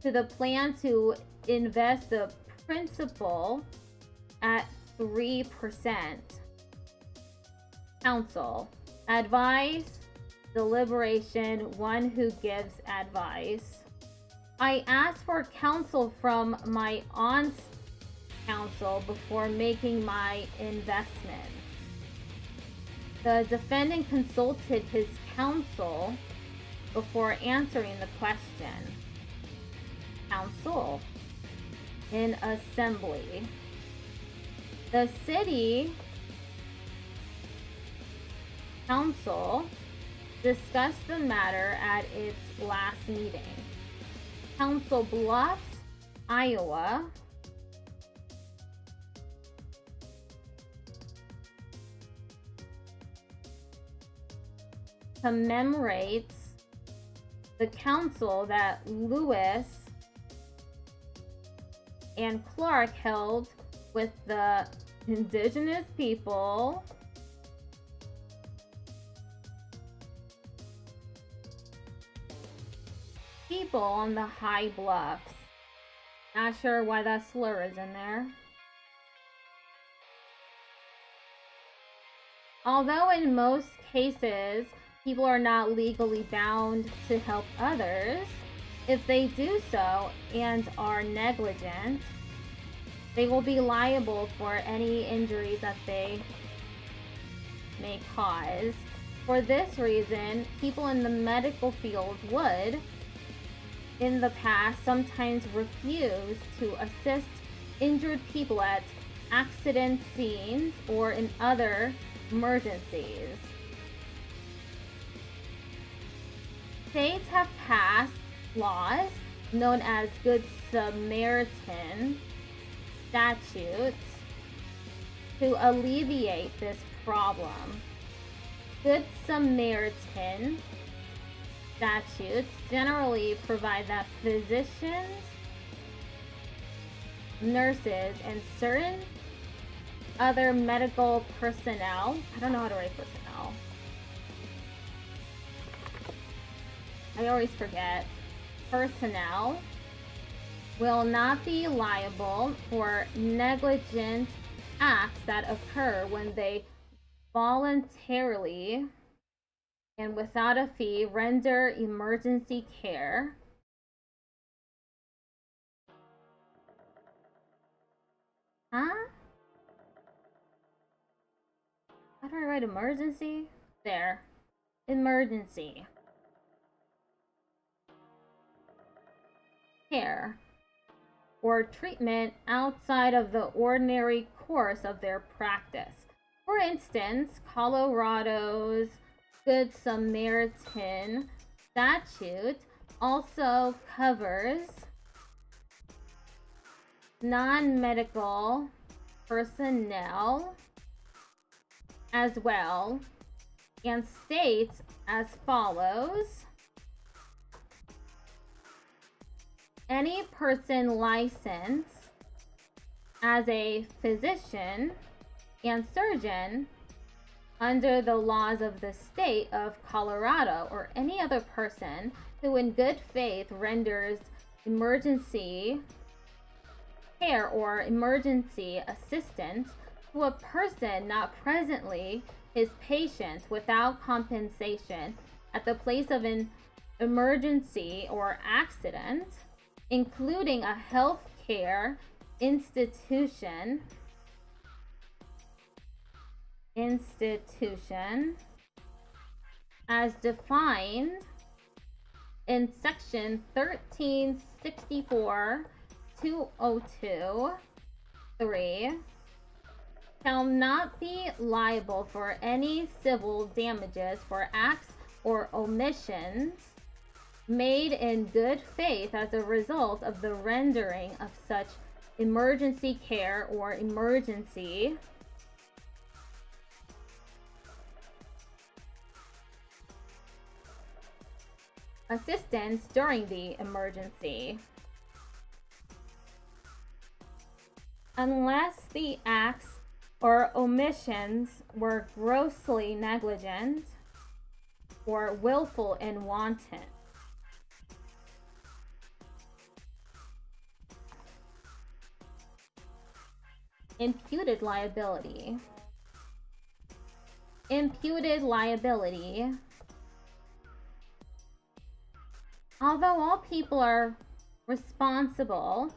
to the plan to invest the principal at 3%. Counsel. Advice, deliberation, one who gives advice. I asked for counsel from my aunt's counsel before making my investment. The defendant consulted his counsel before answering the question. Counsel. In assembly. The city council discussed the matter at its last meeting. Council Bluffs, Iowa. Commemorates the council that Lewis and Clark held with the indigenous people on the high bluffs. Not sure why that slur is in there. Although in most cases people are not legally bound to help others, if they do so and are negligent, they will be liable for any injuries that they may cause. For this reason, people in the medical field would, in the past, sometimes refuse to assist injured people at accident scenes or in other emergencies. States have passed laws known as Good Samaritan statutes to alleviate this problem. Good Samaritan statutes generally provide that physicians, nurses, and certain other medical personnel, I don't know how to write personnel, I always forget, personnel will not be liable for negligent acts that occur when they voluntarily and without a fee render emergency care. Huh? How do I write emergency? There. Emergency care or treatment outside of the ordinary course of their practice. For instance, Colorado's Good Samaritan statute also covers non-medical personnel as well, and states as follows: any person licensed as a physician and surgeon under the laws of the state of Colorado, or any other person who in good faith renders emergency care or emergency assistance to a person not presently his patient without compensation at the place of an emergency or accident, including a healthcare institution as defined in section 1364-202-3 shall not be liable for any civil damages for acts or omissions made in good faith as a result of the rendering of such emergency care or emergency assistance during the emergency, unless the acts or omissions were grossly negligent or willful and wanton. Imputed liability. Imputed liability. Although all people are responsible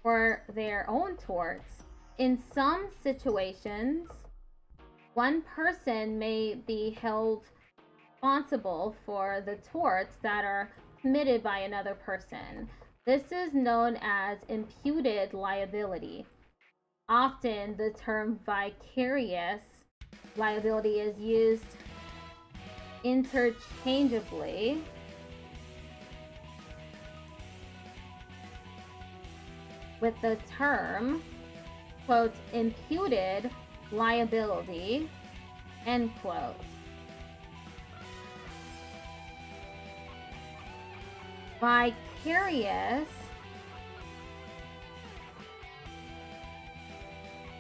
for their own torts, in some situations, one person may be held responsible for the torts that are committed by another person. This is known as imputed liability. Often the term vicarious liability is used interchangeably with the term, quote, imputed liability, end quote. Vicarious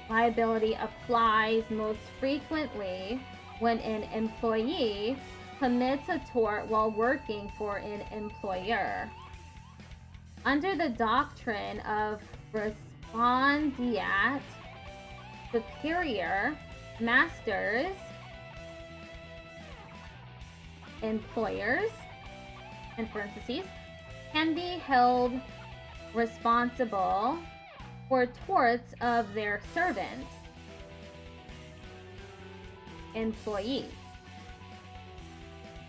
liability applies most frequently when an employee commits a tort while working for an employer. Under the doctrine of respondeat superior, masters, employers, in parentheses, can be held responsible for torts of their servants, employees,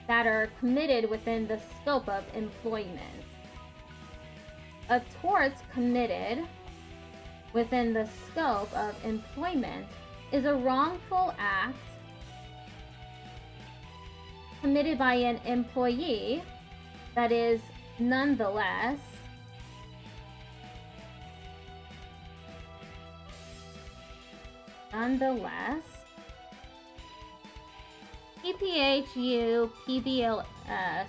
that are committed within the scope of employment. A tort committed within the scope of employment is a wrongful act committed by an employee that is nonetheless PPHU PBLS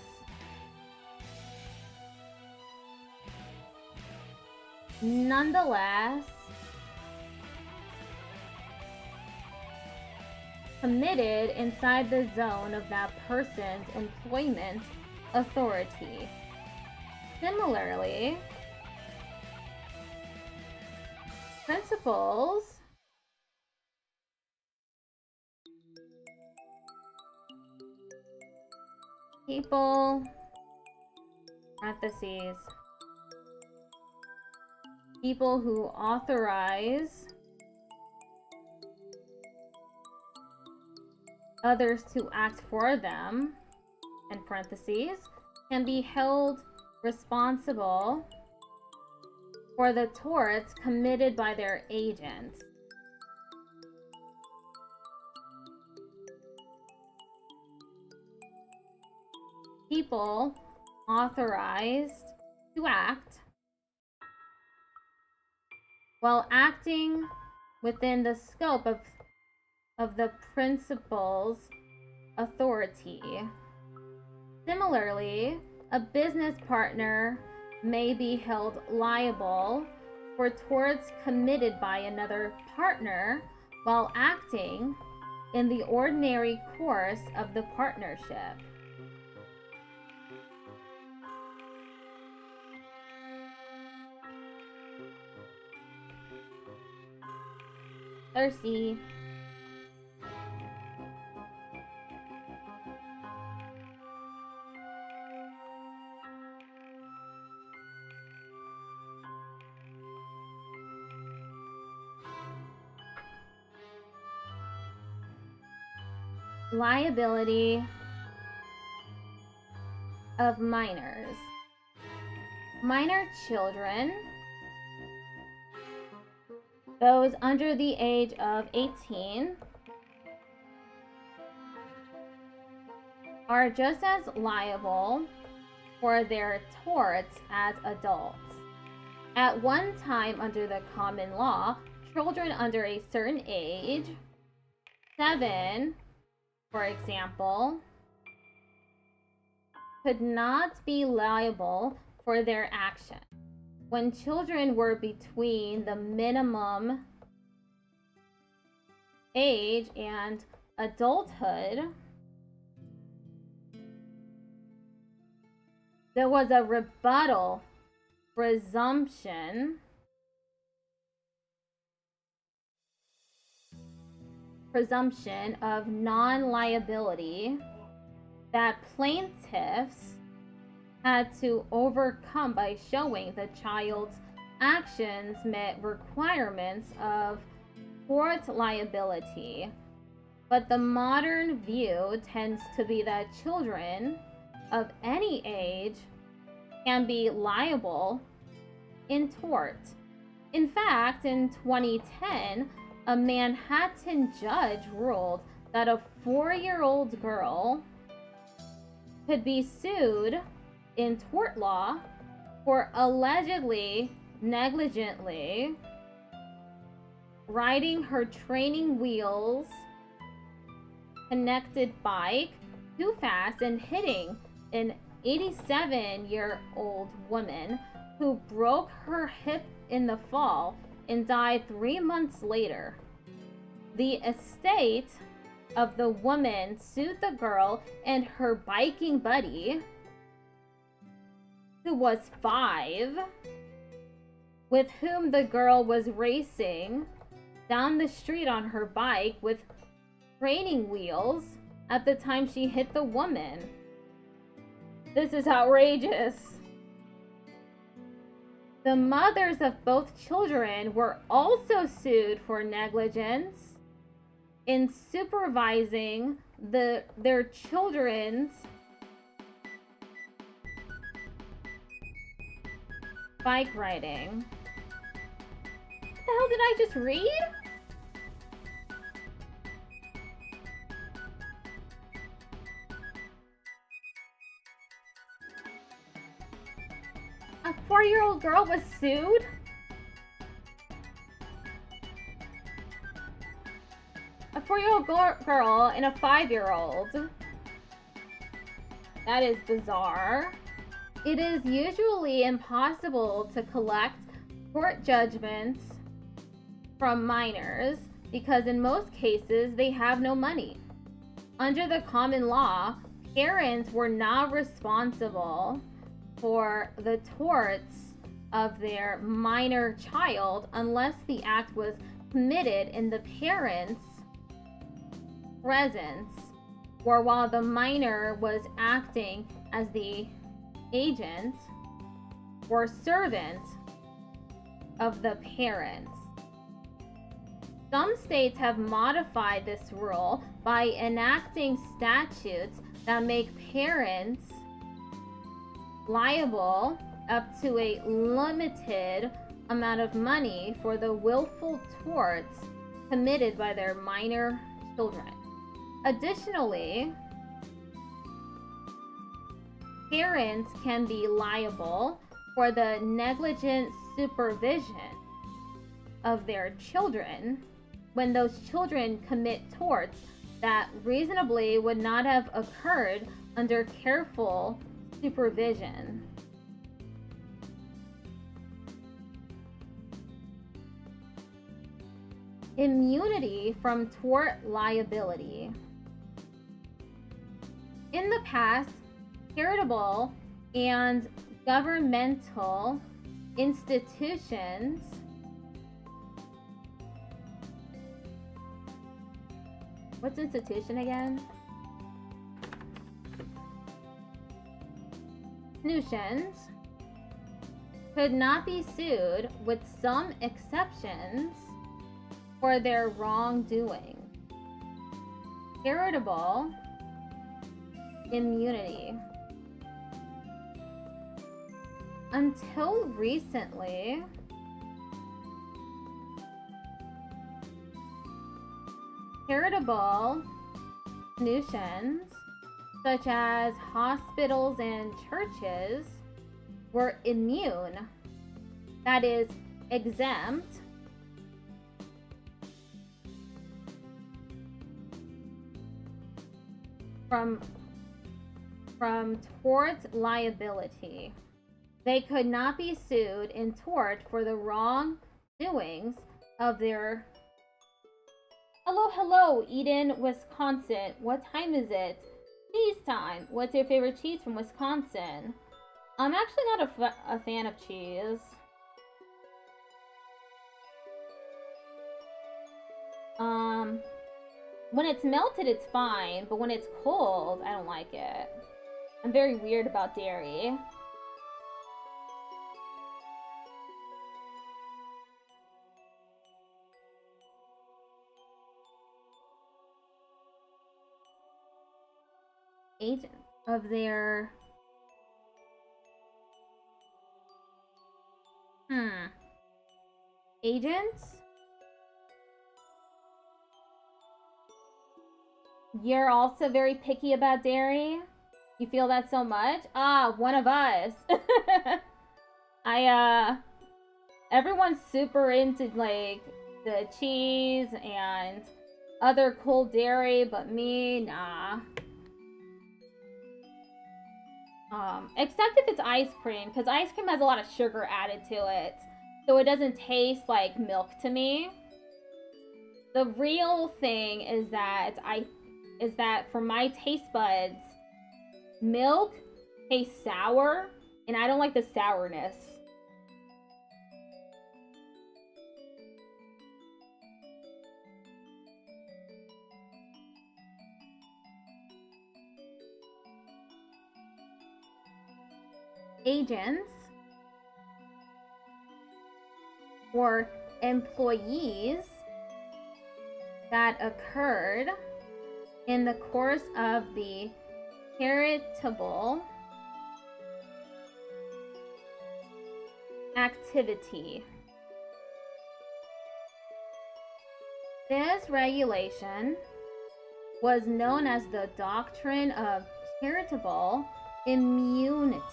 committed inside the zone of that person's employment authority. Similarly, principals people parentheses people who authorize others to act for them, in parentheses, can be held responsible for the torts committed by their agents. People authorized to act while acting within the scope of the principal's authority. Similarly, a business partner may be held liable for torts committed by another partner while acting in the ordinary course of the partnership. Thirsty. Liability of minors. Minor children, those under the age of 18, are just as liable for their torts as adults. At one time, under the common law, children under a certain age, 7, for example, could not be liable for their action. When children were between the minimum age and adulthood, there was a rebuttal presumption of non-liability that plaintiffs had to overcome by showing the child's actions met requirements of tort liability. But the modern view tends to be that children of any age can be liable in tort. In fact, in 2010, a Manhattan judge ruled that a 4-year-old girl could be sued in tort law for allegedly negligently riding her training wheels connected bike too fast and hitting an 87-year-old woman who broke her hip in the fall and died 3 months later. The estate of the woman sued the girl and her biking buddy, who was 5, with whom the girl was racing down the street on her bike with training wheels at the time she hit the woman. This is outrageous. The mothers of both children were also sued for negligence in supervising their children's bike riding. What the hell did I just read? A 4-year-old girl was sued? A 4-year-old girl and a 5-year-old. That is bizarre. It is usually impossible to collect court judgments from minors because in most cases they have no money. Under the common law, parents were not responsible for the torts of their minor child unless the act was committed in the parent's presence or while the minor was acting as the agent or servant of the parents. Some states have modified this rule by enacting statutes that make parents liable up to a limited amount of money for the willful torts committed by their minor children. Additionally, parents can be liable for the negligent supervision of their children when those children commit torts that reasonably would not have occurred under careful supervision. Immunity from tort liability. In the past, charitable and governmental institutions What's institution again? Institutions could not be sued, with some exceptions, for their wrongdoing. Charitable immunity. Until recently, charitable institutions such as hospitals and churches were immune, that is, exempt from tort liability. They could not be sued in tort for the wrongdoings of their... Hello, Eden, Wisconsin. What time is it? Cheese time. What's your favorite cheese from Wisconsin? I'm actually not a fan of cheese. When it's melted, it's fine, but when it's cold, I don't like it. I'm very weird about dairy. Agents of their... Agents? You're also very picky about dairy? You feel that so much? Ah, one of us. Everyone's super into, like, the cheese and other cold dairy, but me, nah. Except if it's ice cream, because ice cream has a lot of sugar added to it, so it doesn't taste like milk to me. The real thing is that for my taste buds, milk tastes sour, and I don't like the sourness. Agents or employees that occurred in the course of the charitable activity. This regulation was known as the doctrine of charitable immunity.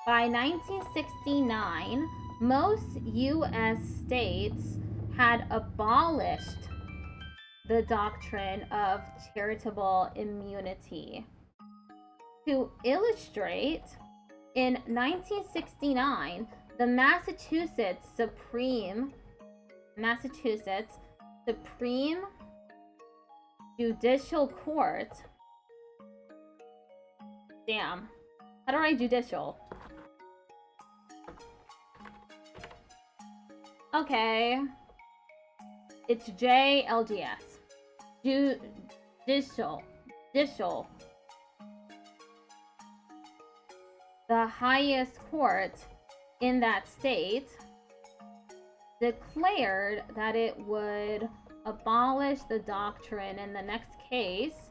By 1969, most U.S. states had abolished the doctrine of charitable immunity. To illustrate, in 1969, the Massachusetts Supreme Judicial Court. Damn. How do I write judicial? Okay. It's JLGS. Judicial. The highest court in that state declared that it would abolish the doctrine in the next case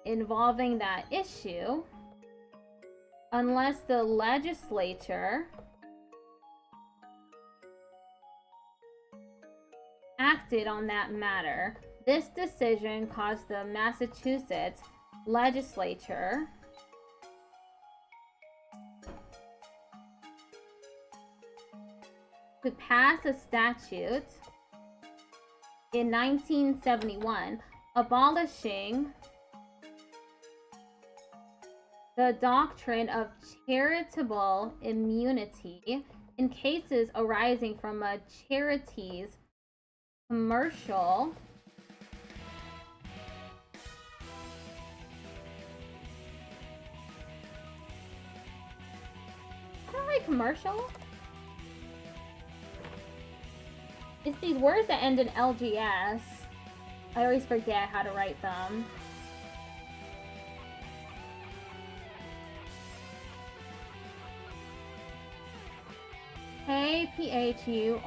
involving that issue unless the legislature acted on that matter. This decision caused the Massachusetts legislature to pass a statute in 1971 abolishing the doctrine of charitable immunity in cases arising from a charity's commercial commercial? It's these words that end in LGS. I always forget how to write them. KPHURLGS.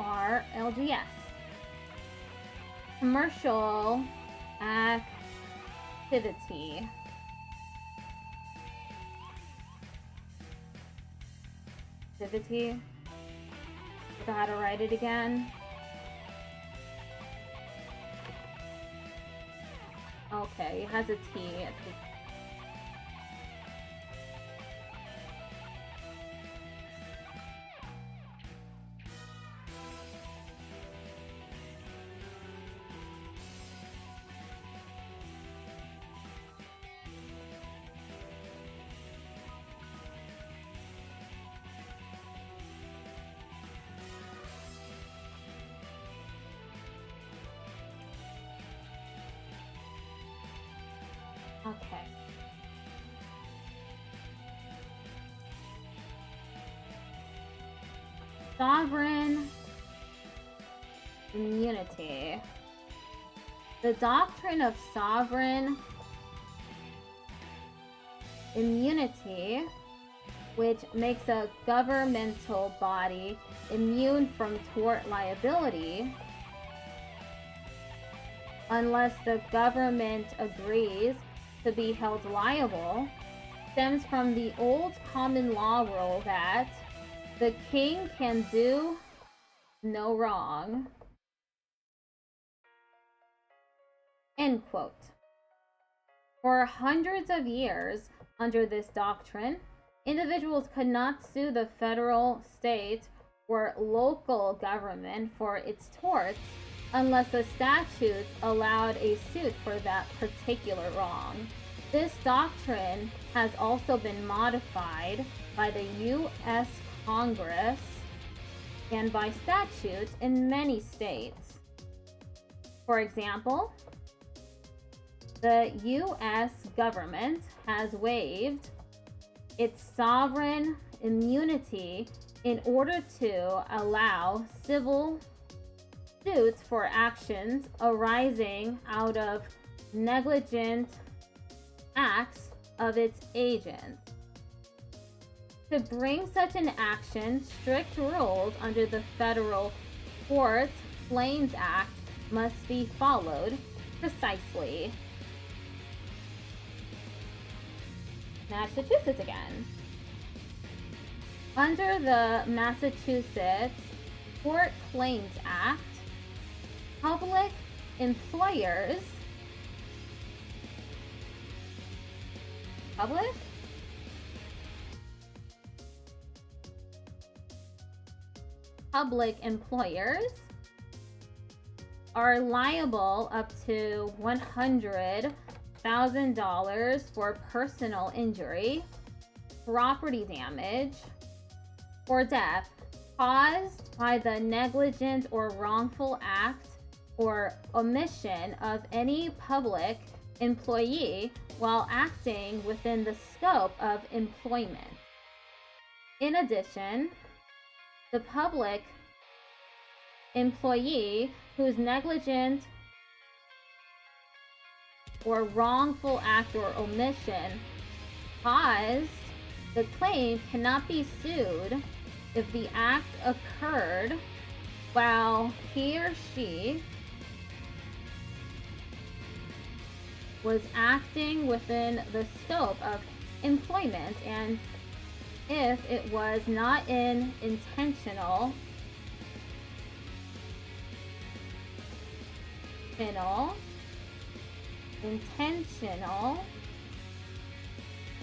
Commercial activity. Activity. Forgot how to write it again. Okay, it has a T at the okay. Sovereign immunity. The doctrine of sovereign immunity, which makes a governmental body immune from tort liability unless the government agrees to be held liable, stems from the old common law rule that the king can do no wrong. End quote. For hundreds of years under this doctrine, individuals could not sue the federal, state, or local government for its torts unless the statutes allowed a suit for that particular wrong. This doctrine has also been modified by the U.S. Congress and by statute in many states. For example, the U.S. government has waived its sovereign immunity in order to allow civil suits for actions arising out of negligent acts of its agents. To bring such an action, strict rules under the Federal Tort Claims Act must be followed precisely. Massachusetts again. Under the Massachusetts Tort Claims Act, public employers are liable up to $100,000 for personal injury, property damage, or death caused by the negligent or wrongful act or omission of any public employee while acting within the scope of employment. In addition, the public employee whose negligent or wrongful act or omission caused the claim cannot be sued if the act occurred while he or she was acting within the scope of employment and if it was not an intentional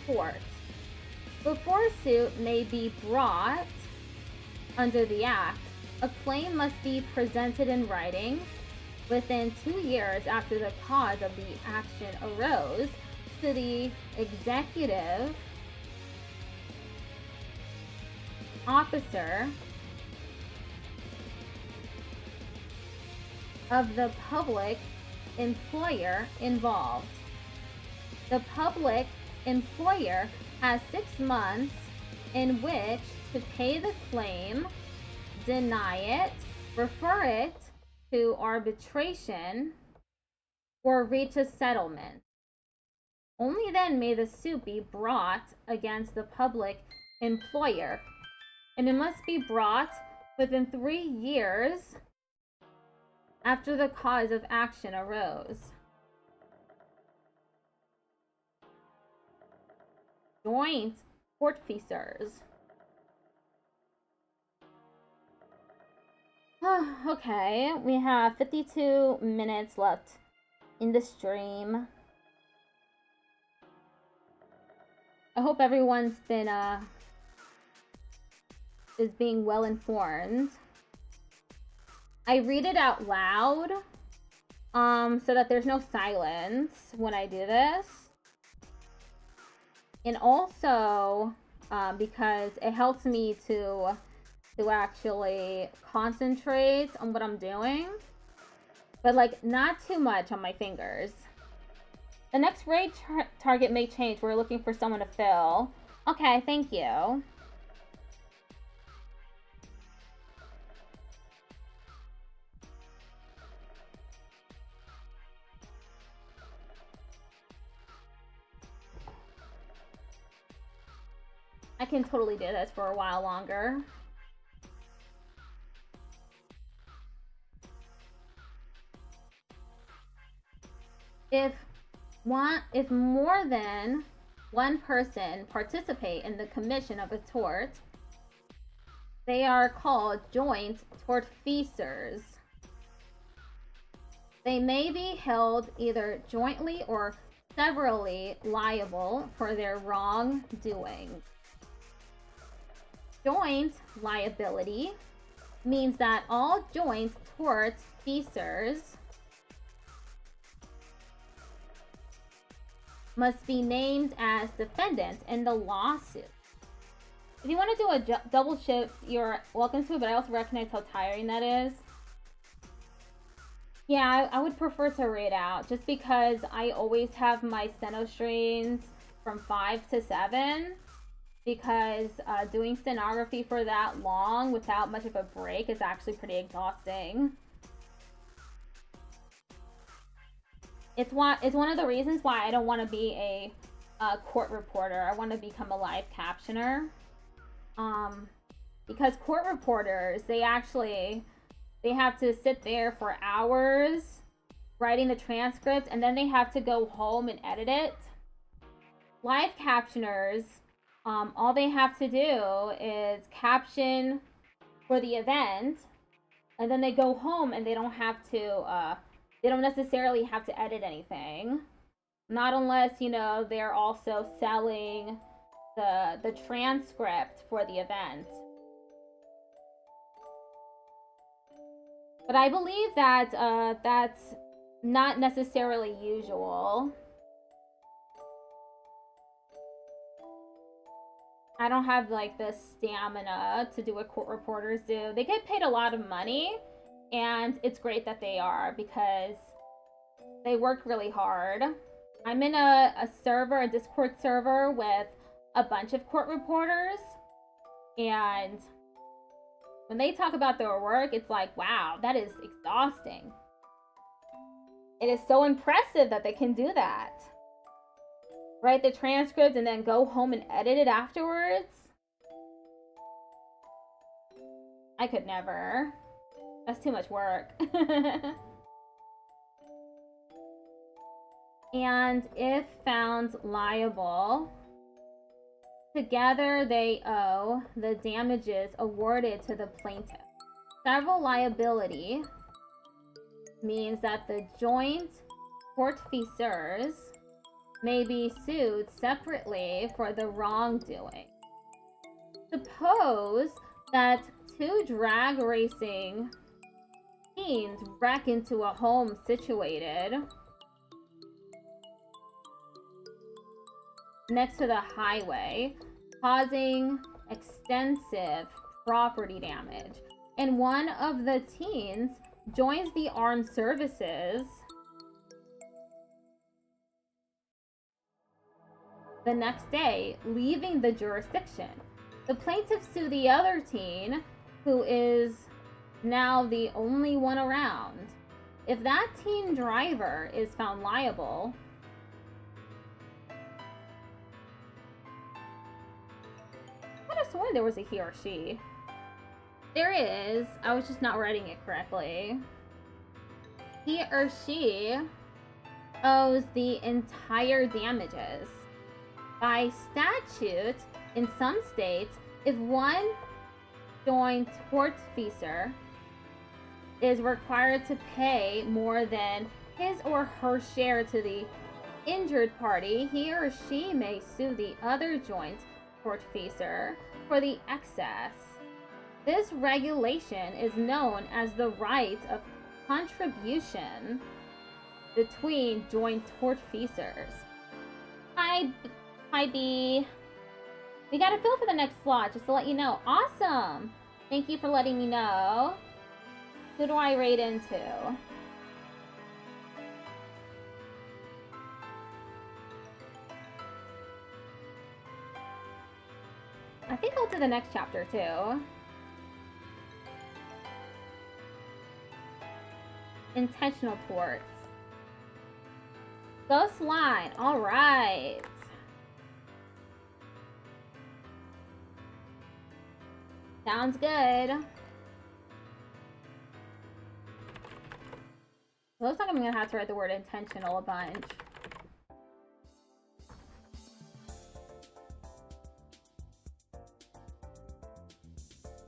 tort. Before a suit may be brought under the Act, a claim must be presented in writing within 2 years after the cause of the action arose to the executive officer of the public employer involved. The public employer has 6 months in which to pay the claim, deny it, refer it to arbitration, or reach a settlement. Only then may the suit be brought against the public employer, and it must be brought within 3 years after the cause of action arose. Joint tortfeasors. Okay, we have 52 minutes left in the stream. I hope everyone's been is being well informed. I read it out loud so that there's no silence when I do this. And also because it helps me to actually concentrate on what I'm doing. But like not too much on my fingers. The next raid target may change. We're looking for someone to fill. Okay, thank you. I can totally do this for a while longer. If more than one person participate in the commission of a tort, they are called joint tortfeasors. They may be held either jointly or severally liable for their wrongdoing. Joint liability means that all joint tortfeasors must be named as defendants in the lawsuit. If you want to do a double shift, you're welcome to it, but I also recognize how tiring that is. Yeah, I would prefer to read out, just because I always have my steno streams from 5 to 7, because doing stenography for that long without much of a break is actually pretty exhausting. It's one of the reasons why I don't want to be a court reporter. I want to become a live captioner. Because court reporters, they have to sit there for hours writing the transcript, and then they have to go home and edit it. Live captioners, all they have to do is caption for the event, and then they go home and they don't have to they don't necessarily have to edit anything. Not unless, you know, they're also selling the transcript for the event. But I believe that that's not necessarily usual. I don't have like the stamina to do what court reporters do. They get paid a lot of money, and it's great that they are, because they work really hard. I'm in a Discord server with a bunch of court reporters, and when they talk about their work, it's like, wow, that is exhausting. It is so impressive that they can do that. Write the transcript and then go home and edit it afterwards. I could never. That's too much work. And if found liable, together they owe the damages awarded to the plaintiff. Several liability means that the joint tortfeasors may be sued separately for the wrongdoing. Suppose that 2 drag racing teens wreck into a home situated next to the highway, causing extensive property damage, and one of the teens joins the armed services the next day, leaving the jurisdiction. The plaintiff sued the other teen, who is now the only one around. if that teen driver is found liable, I could have sworn there was a he or she. There is. I was just not writing it correctly. He or she owes the entire damages. By statute, in some states, if one joint tortfeasor is required to pay more than his or her share to the injured party, he or she may sue the other joint tortfeasor for the excess. This regulation is known as the right of contribution between joint tortfeasors. Hi B. We got a fill for the next slot, just to let you know. Awesome! Thank you for letting me know. Who do I rate into? I think I'll do the next chapter too. Intentional torts. Ghost line. All right. Sounds good. Looks like I'm gonna have to write the word intentional a bunch.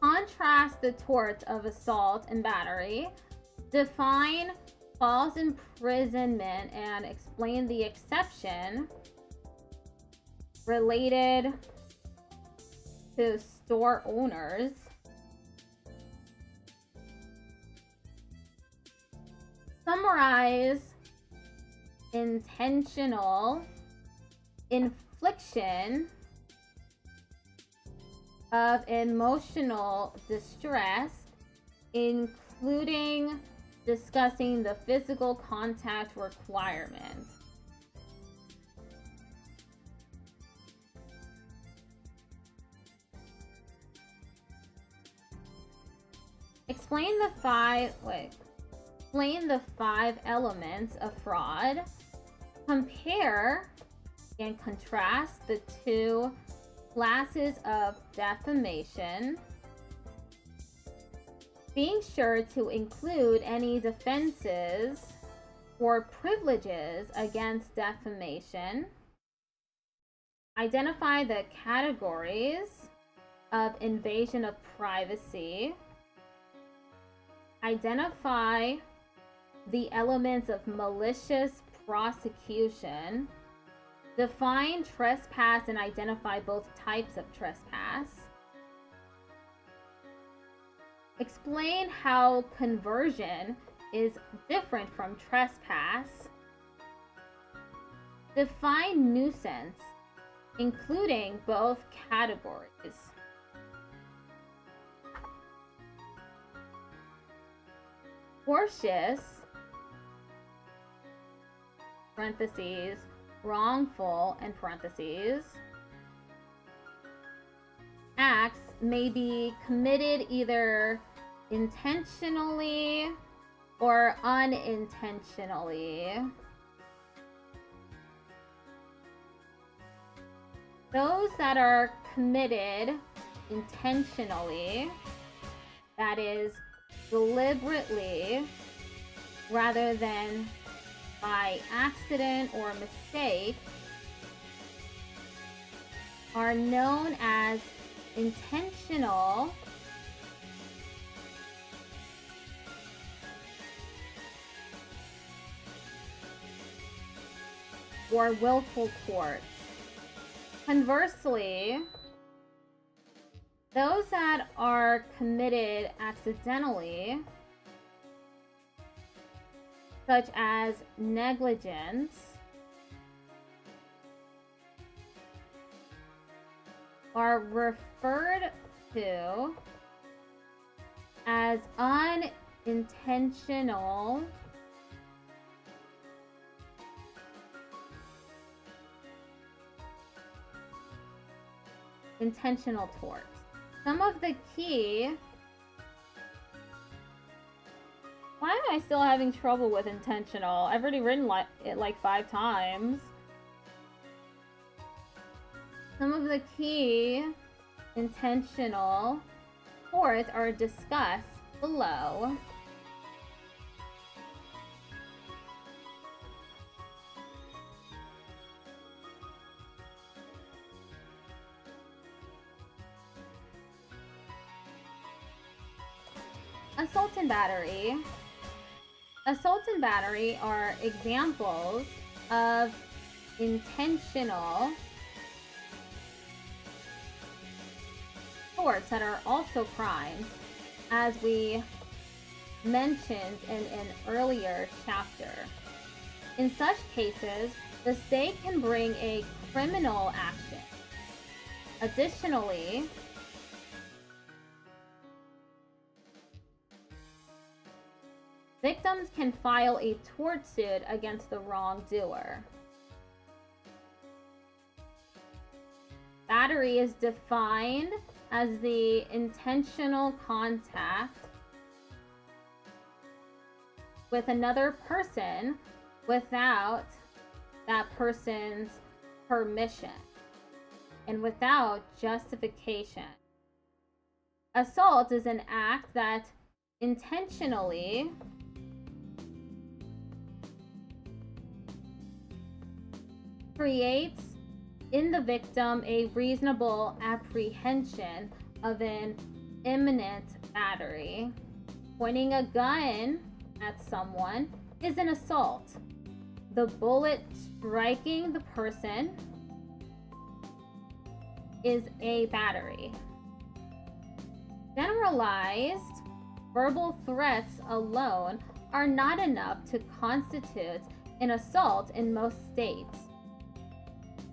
Contrast the torts of assault and battery. Define false imprisonment and explain the exception related to store owners. Summarize intentional infliction of emotional distress, including discussing the physical contact requirement. Explain the five elements of fraud. Compare and contrast the two classes of defamation. Being sure to include any defenses or privileges against defamation. Identify the categories of invasion of privacy. Identify the elements of malicious prosecution. Define trespass and identify both types of trespass. Explain how conversion is different from trespass. Define nuisance, including both categories. Tortious, parentheses, wrongful, and parentheses, acts may be committed either intentionally or unintentionally. Those that are committed intentionally, that is, deliberately, rather than by accident or mistake, are known as intentional or willful torts. Conversely, those that are committed accidentally, such as negligence, are referred to as unintentional intentional torts. Some of the key Why am I still having trouble with intentional? I've already written it like 5 times. Some of the key intentional ports are discussed below. Assault and battery. Assault and battery are examples of intentional torts that are also crimes, as we mentioned in an earlier chapter. In such cases, the state can bring a criminal action. Additionally, victims can file a tort suit against the wrongdoer. Battery is defined as the intentional contact with another person without that person's permission and without justification. Assault is an act that intentionally creates in the victim a reasonable apprehension of an imminent battery. Pointing a gun at someone is an assault. The bullet striking the person is a battery. Generalized verbal threats alone are not enough to constitute an assault in most states.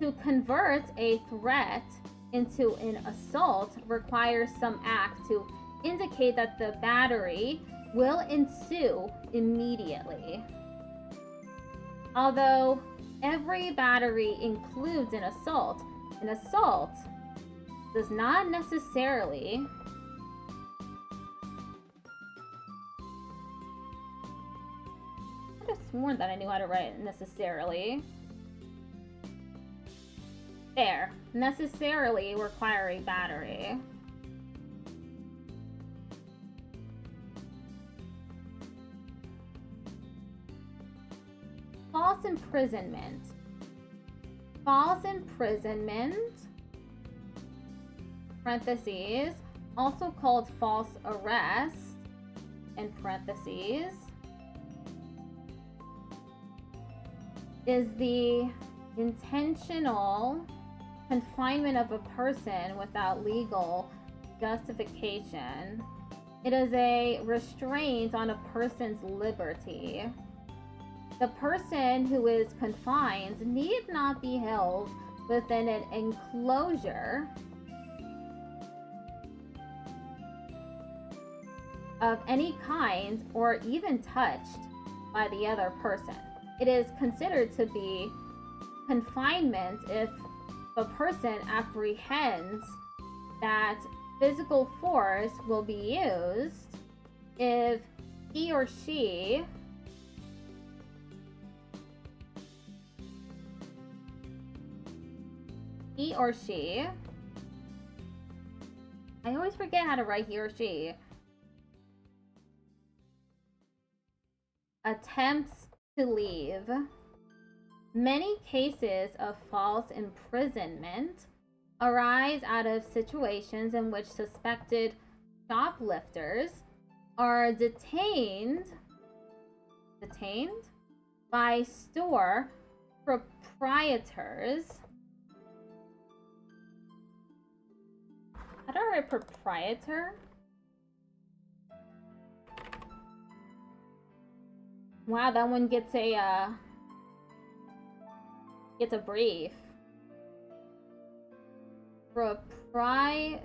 To convert a threat into an assault requires some act to indicate that the battery will ensue immediately. Although every battery includes an assault does not necessarily I could have sworn that I knew how to write necessarily. There, necessarily require a battery. False imprisonment. False imprisonment, parentheses, also called false arrest, in parentheses, is the intentional confinement of a person without legal justification. It is a restraint on a person's liberty. The person who is confined need not be held within an enclosure of any kind or even touched by the other person. It is considered to be confinement if a person apprehends that physical force will be used if he or she I always forget how to write he or she attempts to leave. Many cases of false imprisonment arise out of situations in which suspected shoplifters are detained by store proprietors. How do I write proprietor? Wow, that one gets a brief. Proprietor.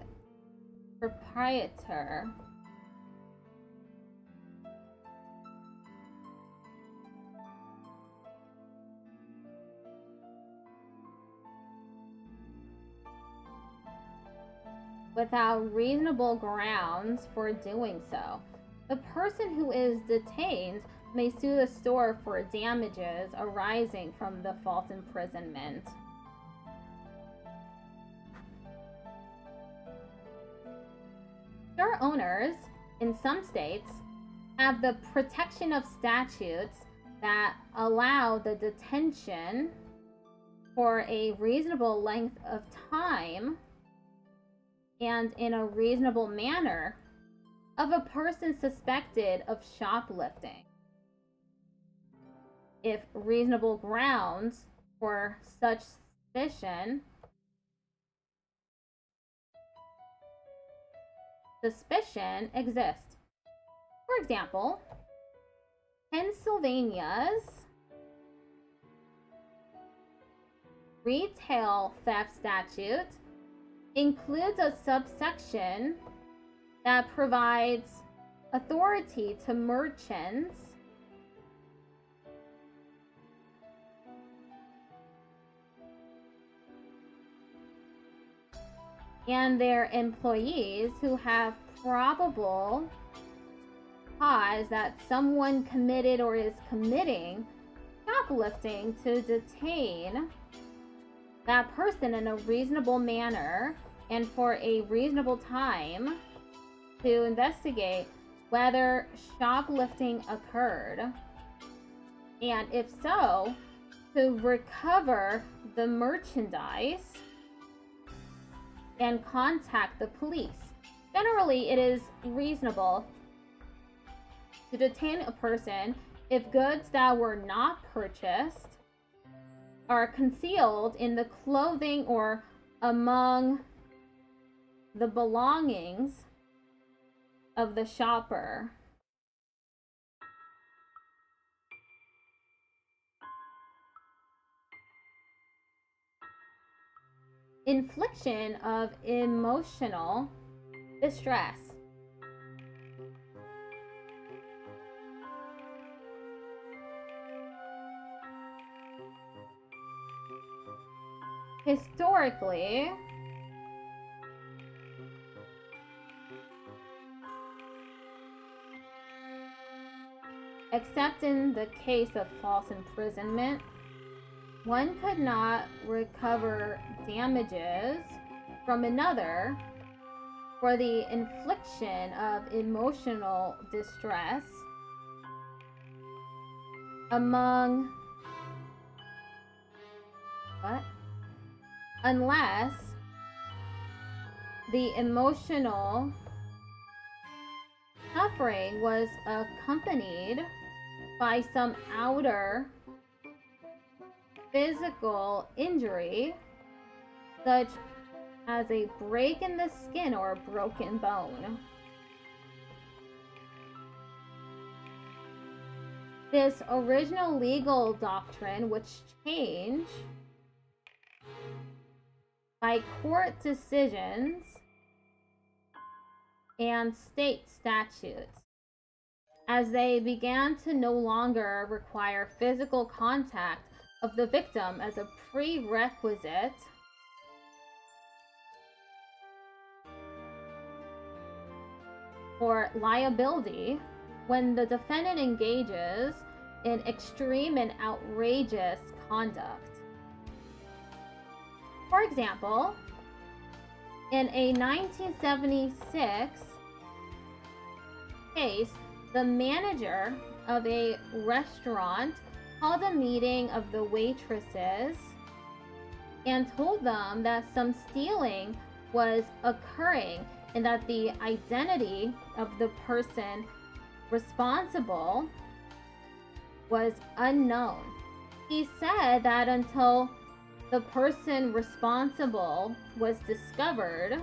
Without reasonable grounds for doing so. The person who is detained may sue the store for damages arising from the false imprisonment. Store owners in some states have the protection of statutes that allow the detention for a reasonable length of time and in a reasonable manner of a person suspected of shoplifting, if reasonable grounds for such suspicion exist. For example, Pennsylvania's retail theft statute includes a subsection that provides authority to merchants and their employees who have probable cause that someone committed or is committing shoplifting to detain that person in a reasonable manner and for a reasonable time to investigate whether shoplifting occurred, and if so, to recover the merchandise and contact the police. Generally, it is reasonable to detain a person if goods that were not purchased are concealed in the clothing or among the belongings of the shopper. Infliction of emotional distress. Historically, except in the case of false imprisonment, one could not recover damages from another for the infliction of emotional distress among unless the emotional suffering was accompanied by some outer physical injury, such as a break in the skin or a broken bone. This original legal doctrine, which changed by court decisions and state statutes, as they began to no longer require physical contact of the victim as a prerequisite for liability when the defendant engages in extreme and outrageous conduct. For example, in a 1976 case, the manager of a restaurant called a meeting of the waitresses and told them that some stealing was occurring and that the identity of the person responsible was unknown. He said that until the person responsible was discovered,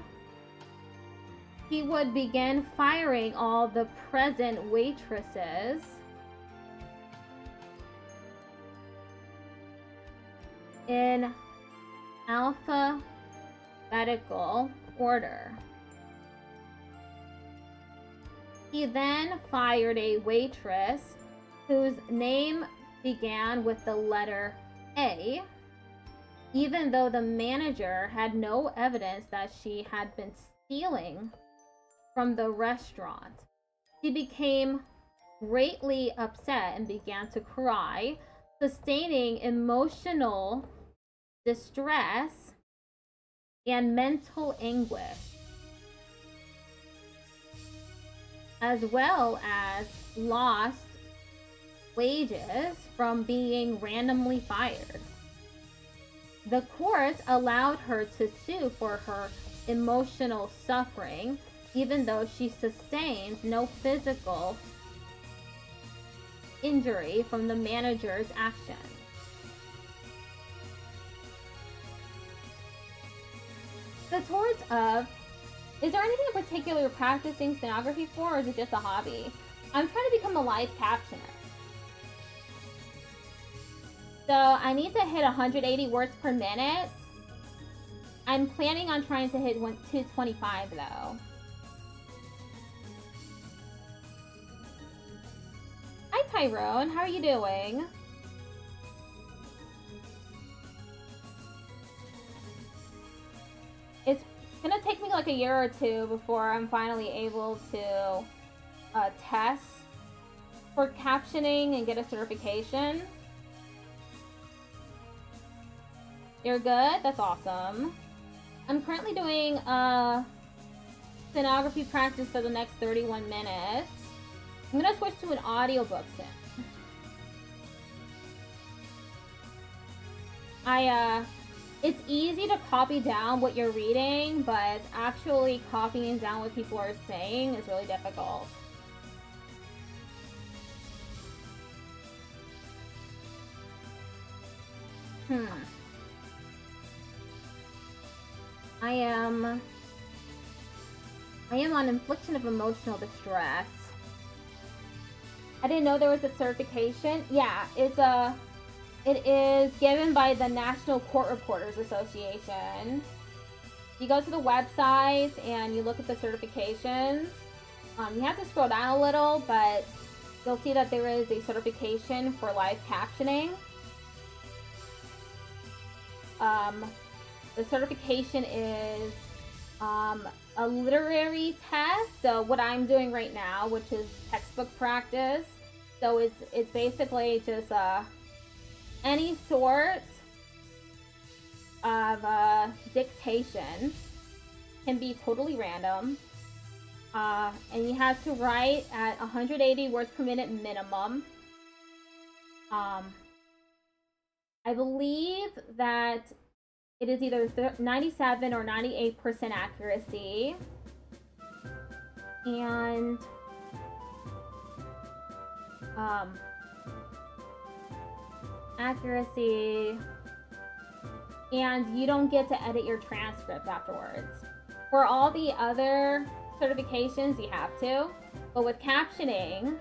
he would begin firing all the present waitresses in alphabetical order. He then fired a waitress whose name began with the letter A, even though the manager had no evidence that she had been stealing from the restaurant. She became greatly upset and began to cry, sustaining emotional distress and mental anguish, as well as lost wages from being randomly fired. The court allowed her to sue for her emotional suffering, even though she sustained no physical injury from the manager's action. The tort of, is there anything in particular you're practicing stenography for, or is it just a hobby? I'm trying to become a live captioner. So I need to hit 180 words per minute. I'm planning on trying to hit 225 though. Hi Tyrone, how are you doing? It's gonna take me like a year or two before I'm finally able to test for captioning and get a certification. You're good? That's awesome. I'm currently doing stenography practice for the next 31 minutes. I'm gonna switch to an audiobook soon. It's easy to copy down what you're reading, but actually copying down what people are saying is really difficult. I am on infliction of emotional distress. I didn't know there was a certification. Yeah, it is given by the National Court Reporters Association. You go to the website and you look at the certifications. You have to scroll down a little, but you'll see that there is a certification for live captioning. The certification is a literary test. So what I'm doing right now, which is textbook practice. So it's basically just any sort of dictation, can be totally random. And you have to write at 180 words per minute minimum. I believe that it is either 97 or 98% accuracy. And accuracy, and you don't get to edit your transcript afterwards. For all the other certifications, you have to, but with captioning,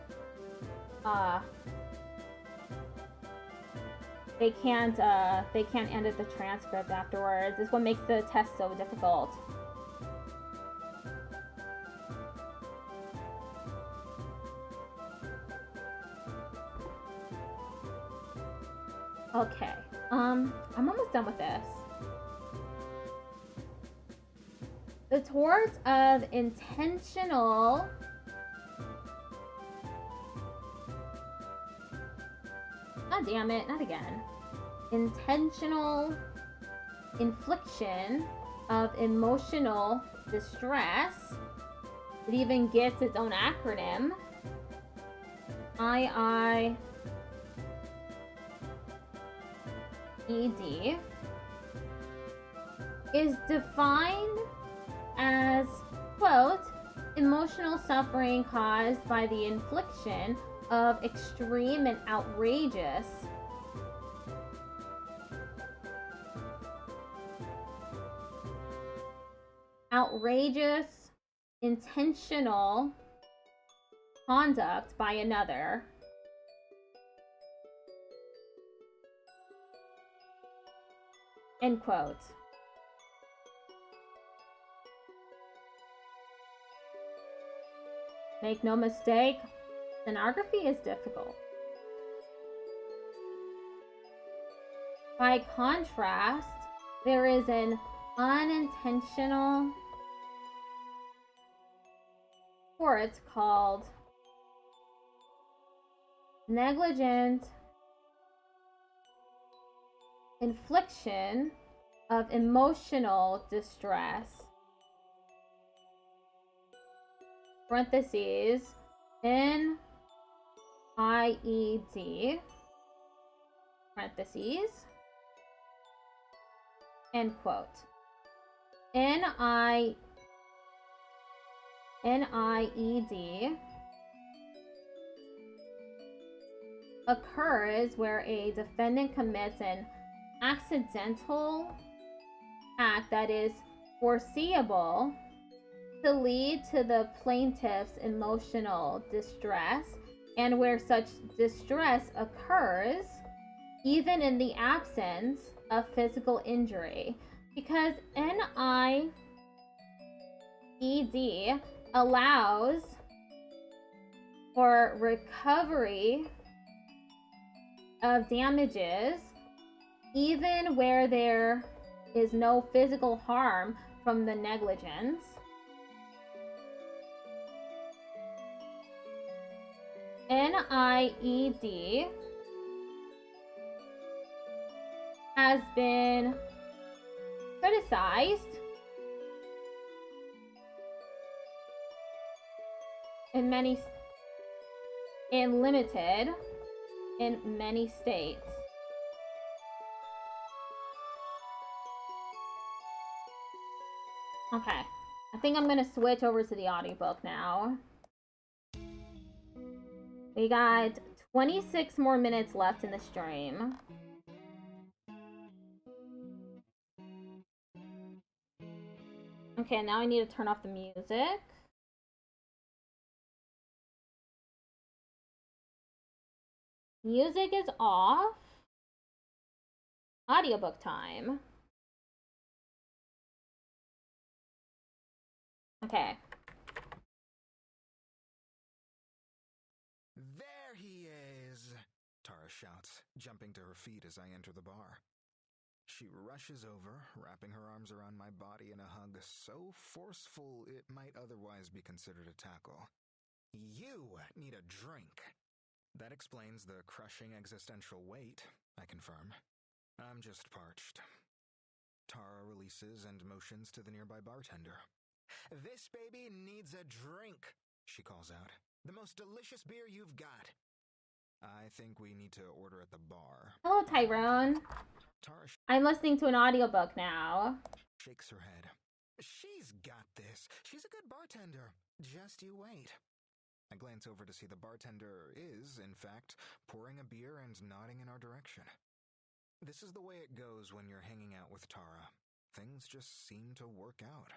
they can't edit the transcript afterwards. This is what makes the test so difficult. Okay, I'm almost done with this. The tort of intentional God damn it, not again. Intentional infliction of emotional distress. It even gets its own acronym. IIED is defined as, quote, emotional suffering caused by the infliction of extreme and outrageous intentional conduct by another, end quote. Make no mistake, stenography is difficult. By contrast, there is an unintentional tort called negligent infliction of emotional distress, parentheses, NIED, parentheses, end quote. NIED occurs where a defendant commits an accidental act that is foreseeable to lead to the plaintiff's emotional distress, and where such distress occurs even in the absence of physical injury. Because NIED allows for recovery of damages even where there is no physical harm from the negligence. NIED has been criticized limited in many states. Okay, I think I'm gonna switch over to the audiobook now. We got 26 more minutes left in the stream. Okay, now I need to turn off the music. Music is off. Audiobook time. Okay. There he is! Tara shouts, jumping to her feet as I enter the bar. She rushes over, wrapping her arms around my body in a hug so forceful it might otherwise be considered a tackle. You need a drink. That explains the crushing existential weight, I confirm. I'm just parched. Tara releases and motions to the nearby bartender. This baby needs a drink, she calls out. The most delicious beer you've got. I think we need to order at the bar. Hello, Tyrone. Tara I'm listening to an audiobook now. shakes her head. She's got this. She's a good bartender. Just you wait. I glance over to see the bartender is, in fact, pouring a beer and nodding in our direction. This is the way it goes when you're hanging out with Tara. Things just seem to work out.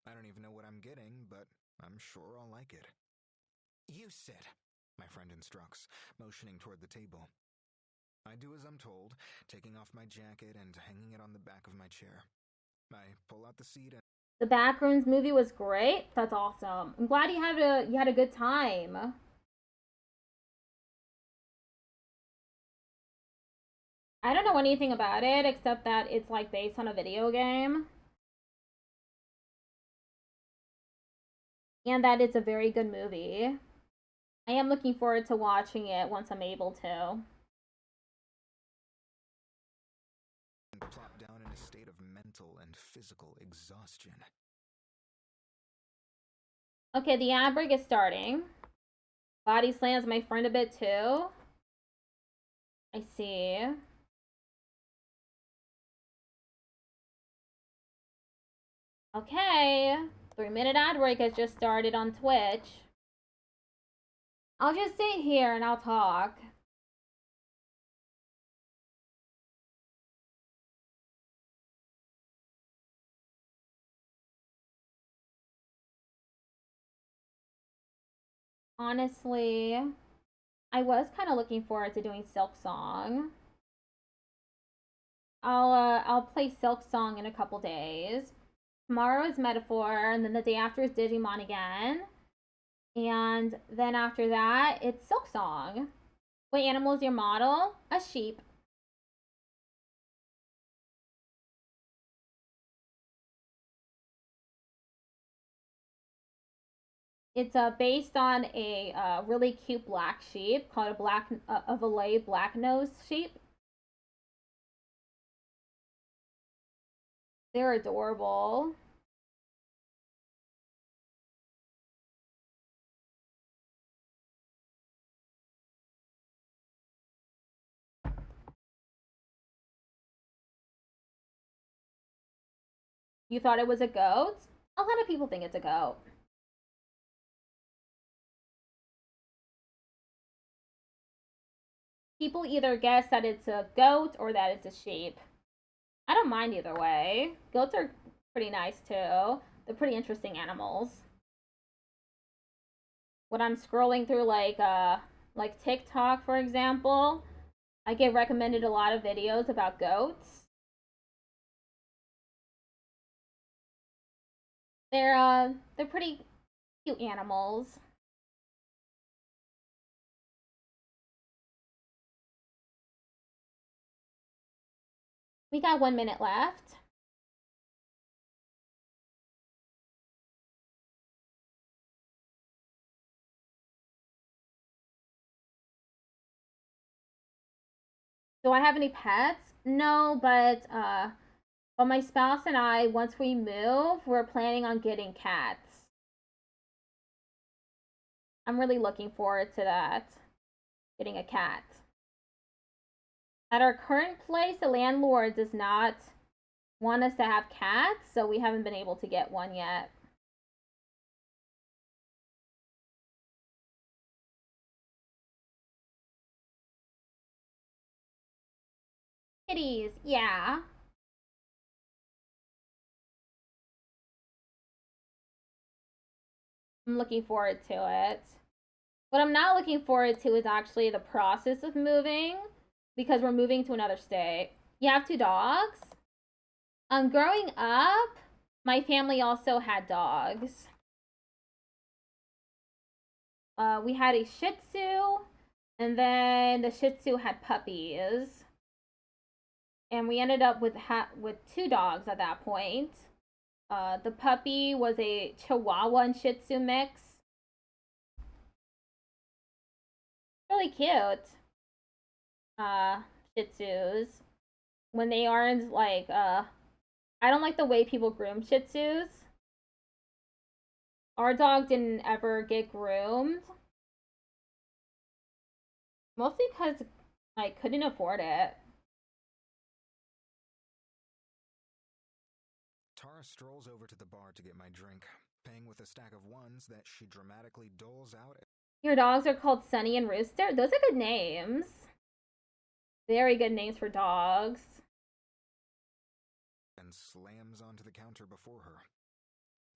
I don't even know what I'm getting, but I'm sure I'll like it. You sit, my friend instructs, motioning toward the table. I do as I'm told, taking off my jacket and hanging it on the back of my chair. I pull out the seat and The Backrooms movie was great. That's awesome. I'm glad you had a good time. I don't know anything about it except that it's like based on a video game. And that it's a very good movie. I am looking forward to watching it once I'm able to. plop down in a state of mental and physical exhaustion. Okay, the ad break is starting. Body slams my friend a bit too. I see. Okay, 3-minute ad break has just started on Twitch. I'll just sit here and I'll talk. Honestly, I was kind of looking forward to doing Silk Song. I'll play Silk Song in a couple days. Tomorrow is Metaphor, and then the day after is Digimon again. And then after that, it's Silk Song. What animal is your model? A sheep. It's based on a really cute black sheep called a Valais black nose sheep. They're adorable. You thought it was a goat? A lot of people think it's a goat. People either guess that it's a goat or that it's a sheep. I don't mind either way. Goats are pretty nice too. They're pretty interesting animals. When I'm scrolling through like TikTok, for example, I get recommended a lot of videos about goats. They're pretty cute animals. We got 1 minute left. Do I have any pets? No, but my spouse and I, once we move, we're planning on getting cats. I'm really looking forward to that. Getting a cat. At our current place, the landlord does not want us to have cats, so we haven't been able to get one yet. Kitties, yeah. I'm looking forward to it. What I'm not looking forward to is actually the process of moving because we're moving to another state. You have two dogs? Growing up, my family also had dogs. We had a Shih Tzu, and then the Shih Tzu had puppies, and we ended up with two dogs at that point. The puppy was a Chihuahua and Shih Tzu mix. Really cute. Shih Tzus when they aren't like I don't like the way people groom Shih Tzus. Our dog didn't ever get groomed. Mostly because I couldn't afford it. Tara strolls over to the bar to get my drink, paying with a stack of ones that she dramatically doles out. Your dogs are called Sunny and Rooster? Those are good names. Very good names for dogs. And slams onto the counter before her.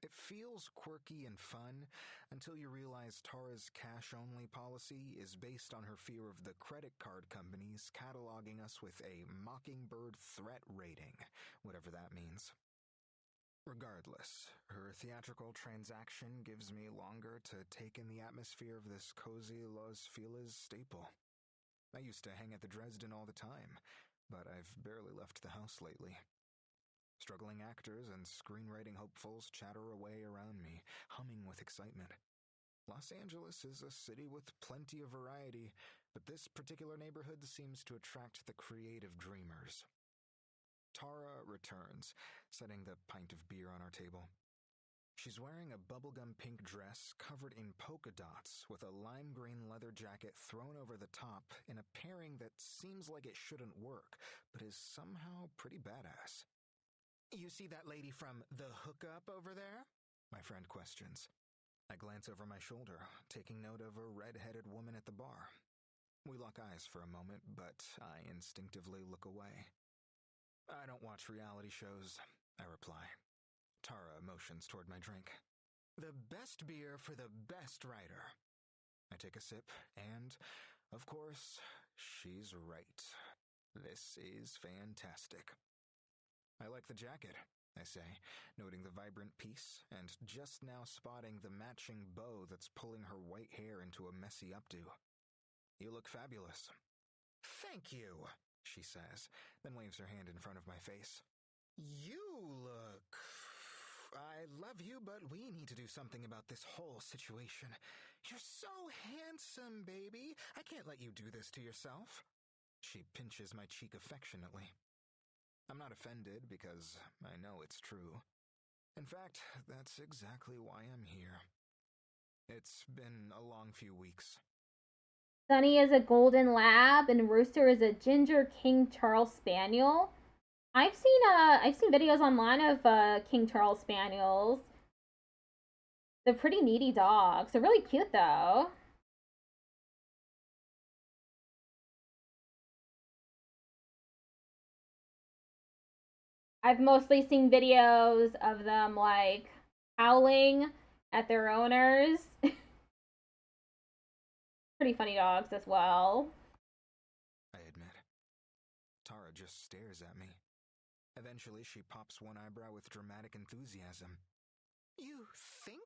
It feels quirky and fun until you realize Tara's cash-only policy is based on her fear of the credit card companies cataloging us with a mockingbird threat rating, whatever that means. Regardless, her theatrical transaction gives me longer to take in the atmosphere of this cozy Los Feliz staple. I used to hang at the Dresden all the time, but I've barely left the house lately. Struggling actors and screenwriting hopefuls chatter away around me, humming with excitement. Los Angeles is a city with plenty of variety, but this particular neighborhood seems to attract the creative dreamers. Tara returns, setting the pint of beer on our table. She's wearing a bubblegum pink dress covered in polka dots with a lime green leather jacket thrown over the top in a pairing that seems like it shouldn't work, but is somehow pretty badass. "You see that lady from the hookup over there?" my friend questions. I glance over my shoulder, taking note of a red-headed woman at the bar. We lock eyes for a moment, but I instinctively look away. "I don't watch reality shows," I reply. Tara motions toward my drink. "The best beer for the best writer." I take a sip, and, of course, she's right. This is fantastic. "I like the jacket," I say, noting the vibrant piece, and just now spotting the matching bow that's pulling her white hair into a messy updo. "You look fabulous." "Thank you," she says, then waves her hand in front of my face. "You look I love you, but we need to do something about this whole situation. You're so handsome, baby. I can't let you do this to yourself. She pinches my cheek affectionately. I'm not offended because I know it's true. In fact, that's exactly why I'm here. It's been a long few weeks. Sunny is a golden lab, and Rooster is a ginger King Charles Spaniel. I've seen videos online of King Charles Spaniels. They're pretty needy dogs. They're really cute though. I've mostly seen videos of them like howling at their owners. Pretty funny dogs as well. I admit. Tara just stares at me. Eventually, she pops one eyebrow with dramatic enthusiasm. You think?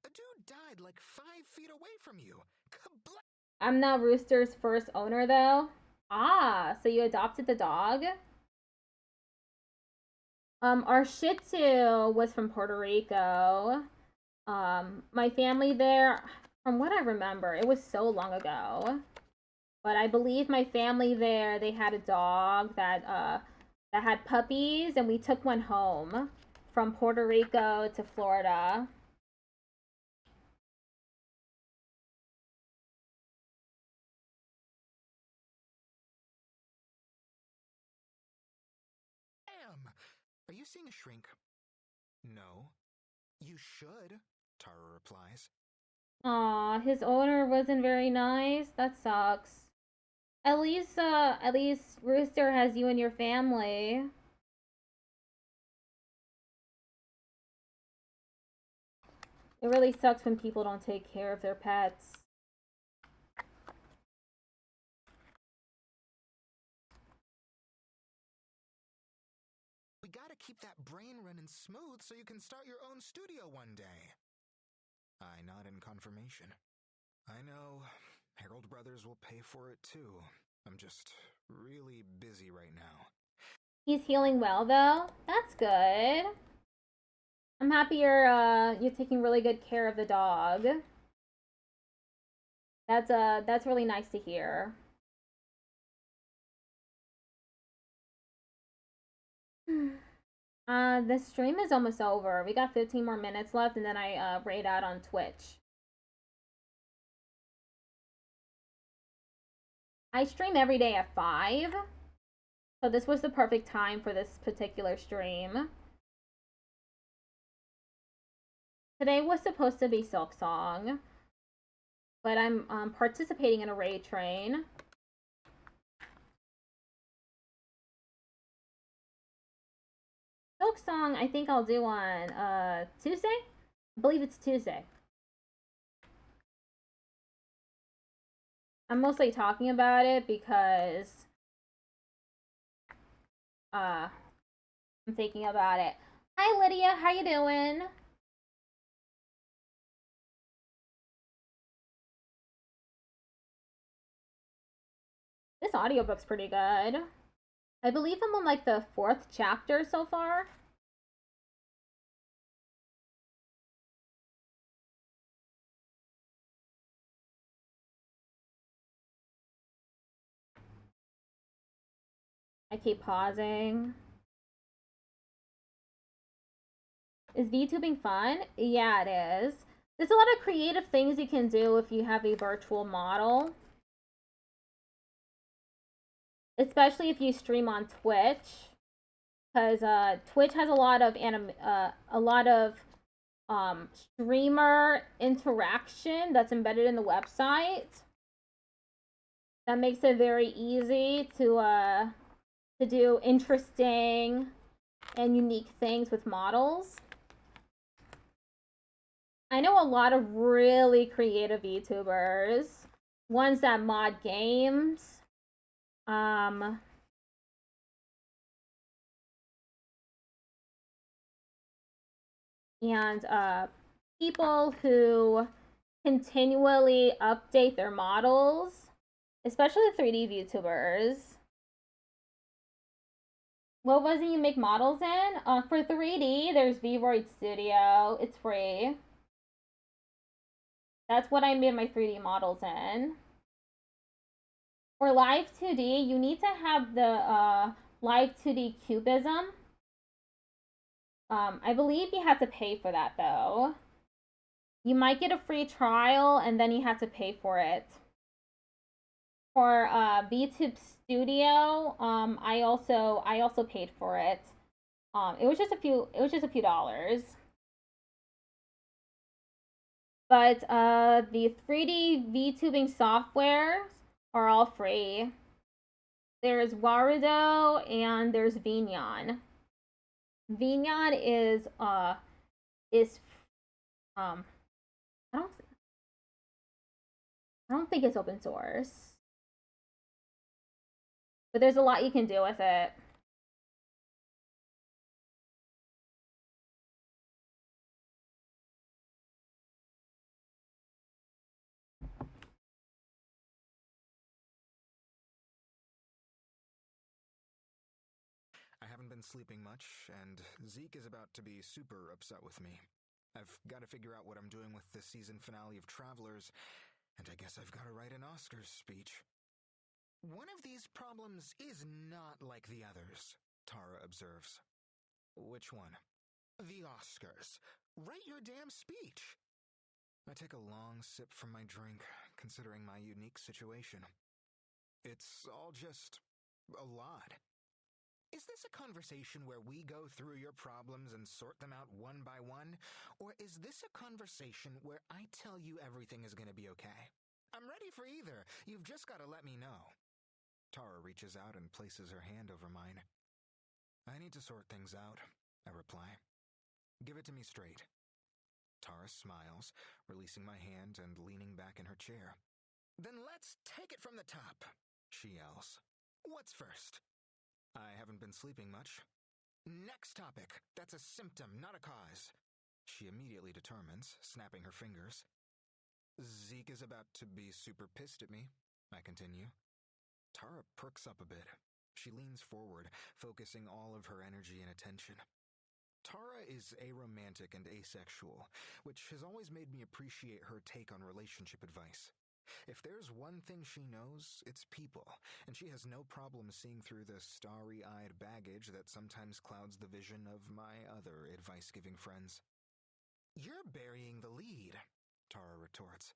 A dude died like 5 feet away from you. Kabla- I'm not Rooster's first owner though. Ah, so you adopted the dog? Our Shih Tzu was from Puerto Rico. My family there, from what I remember, it was so long ago. But I believe my family there, they had a dog that had puppies, and we took one home from Puerto Rico to Florida. Damn! Are you seeing a shrink? No. You should, Tara replies. Aw, his owner wasn't very nice. That sucks. At least Rooster has you and your family. It really sucks when people don't take care of their pets. We gotta keep that brain running smooth so you can start your own studio one day. I nod in confirmation. I know, Harold Brothers will pay for it too. I'm just really busy right now. He's healing well though. That's good. I'm happy you're taking really good care of the dog. That's really nice to hear. The stream is almost over. We got 15 more minutes left, and then I raid out on Twitch. I stream every day at 5, so this was the perfect time for this particular stream. Today was supposed to be Silk Song, but I'm participating in a raid train. Silk Song, I think I'll do on Tuesday? I believe it's Tuesday. I'm mostly talking about it because I'm thinking about it. Hi Lydia, how you doing? This audiobook's pretty good. I believe I'm on like the 4th chapter so far. I keep pausing. Is VTubing fun? Yeah, it is. There's a lot of creative things you can do if you have a virtual model. Especially if you stream on Twitch. Because Twitch has a lot of streamer interaction that's embedded in the website. That makes it very easy to do interesting and unique things with models. I know a lot of really creative VTubers, ones that mod games, and people who continually update their models, especially the 3D VTubers. What wasn't you make models in? For 3D, there's VRoid Studio. It's free. That's what I made my 3D models in. For Live 2D, you need to have the Live 2D Cubism. I believe you have to pay for that though. You might get a free trial and then you have to pay for it. For VTube Studio, I also paid for it. It was just a few dollars. But the 3D VTubing softwares are all free. There's Warudo and there's Vignon. Vignon is I don't think it's open source. But there's a lot you can do with it. I haven't been sleeping much, and Zeke is about to be super upset with me. I've got to figure out what I'm doing with the season finale of Travelers, and I guess I've got to write an Oscars speech. One of these problems is not like the others, Tara observes. Which one? The Oscars. Write your damn speech. I take a long sip from my drink, considering my unique situation. It's all just a lot. Is this a conversation where we go through your problems and sort them out one by one? Or is this a conversation where I tell you everything is going to be okay? I'm ready for either. You've just got to let me know. Tara reaches out and places her hand over mine. I need to sort things out, I reply. Give it to me straight. Tara smiles, releasing my hand and leaning back in her chair. Then let's take it from the top, she yells. What's first? I haven't been sleeping much. Next topic. That's a symptom, not a cause. She immediately determines, snapping her fingers. Zeke is about to be super pissed at me, I continue. Tara perks up a bit. She leans forward, focusing all of her energy and attention. Tara is aromantic and asexual, which has always made me appreciate her take on relationship advice. If there's one thing she knows, it's people, and she has no problem seeing through the starry-eyed baggage that sometimes clouds the vision of my other advice-giving friends. You're burying the lead, Tara retorts.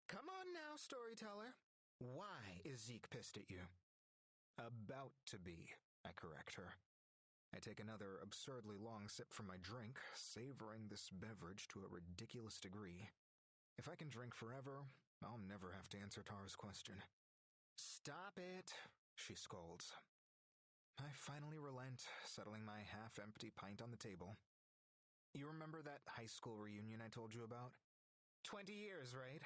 Come on now, storyteller. Why is Zeke pissed at you? About to be, I correct her. I take another absurdly long sip from my drink, savoring this beverage to a ridiculous degree. If I can drink forever, I'll never have to answer Tara's question. Stop it, she scolds. I finally relent, settling my half-empty pint on the table. You remember that high school reunion I told you about? 20 years, right?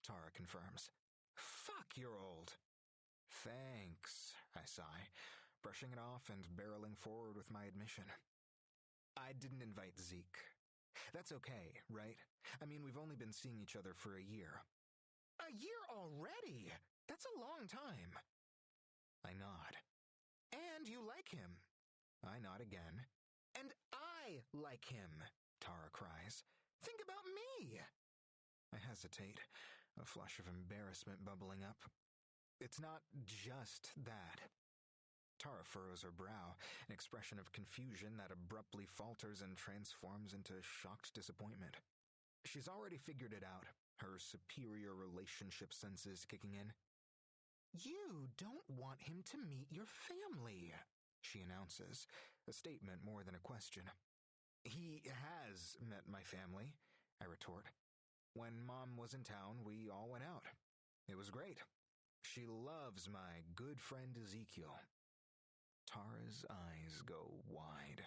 Tara confirms. Fuck, you're old. Thanks, I sigh, brushing it off and barreling forward with my admission. I didn't invite Zeke. That's okay, right? I mean, we've only been seeing each other for a year. A year already? That's a long time. I nod. And you like him. I nod again. And I like him, Tara cries. Think about me. I hesitate, a flush of embarrassment bubbling up. It's not just that. Tara furrows her brow, an expression of confusion that abruptly falters and transforms into shocked disappointment. She's already figured it out, her superior relationship senses kicking in. You don't want him to meet your family, she announces, a statement more than a question. He has met my family, I retort. When Mom was in town, we all went out. It was great. She loves my good friend Ezekiel. Tara's eyes go wide.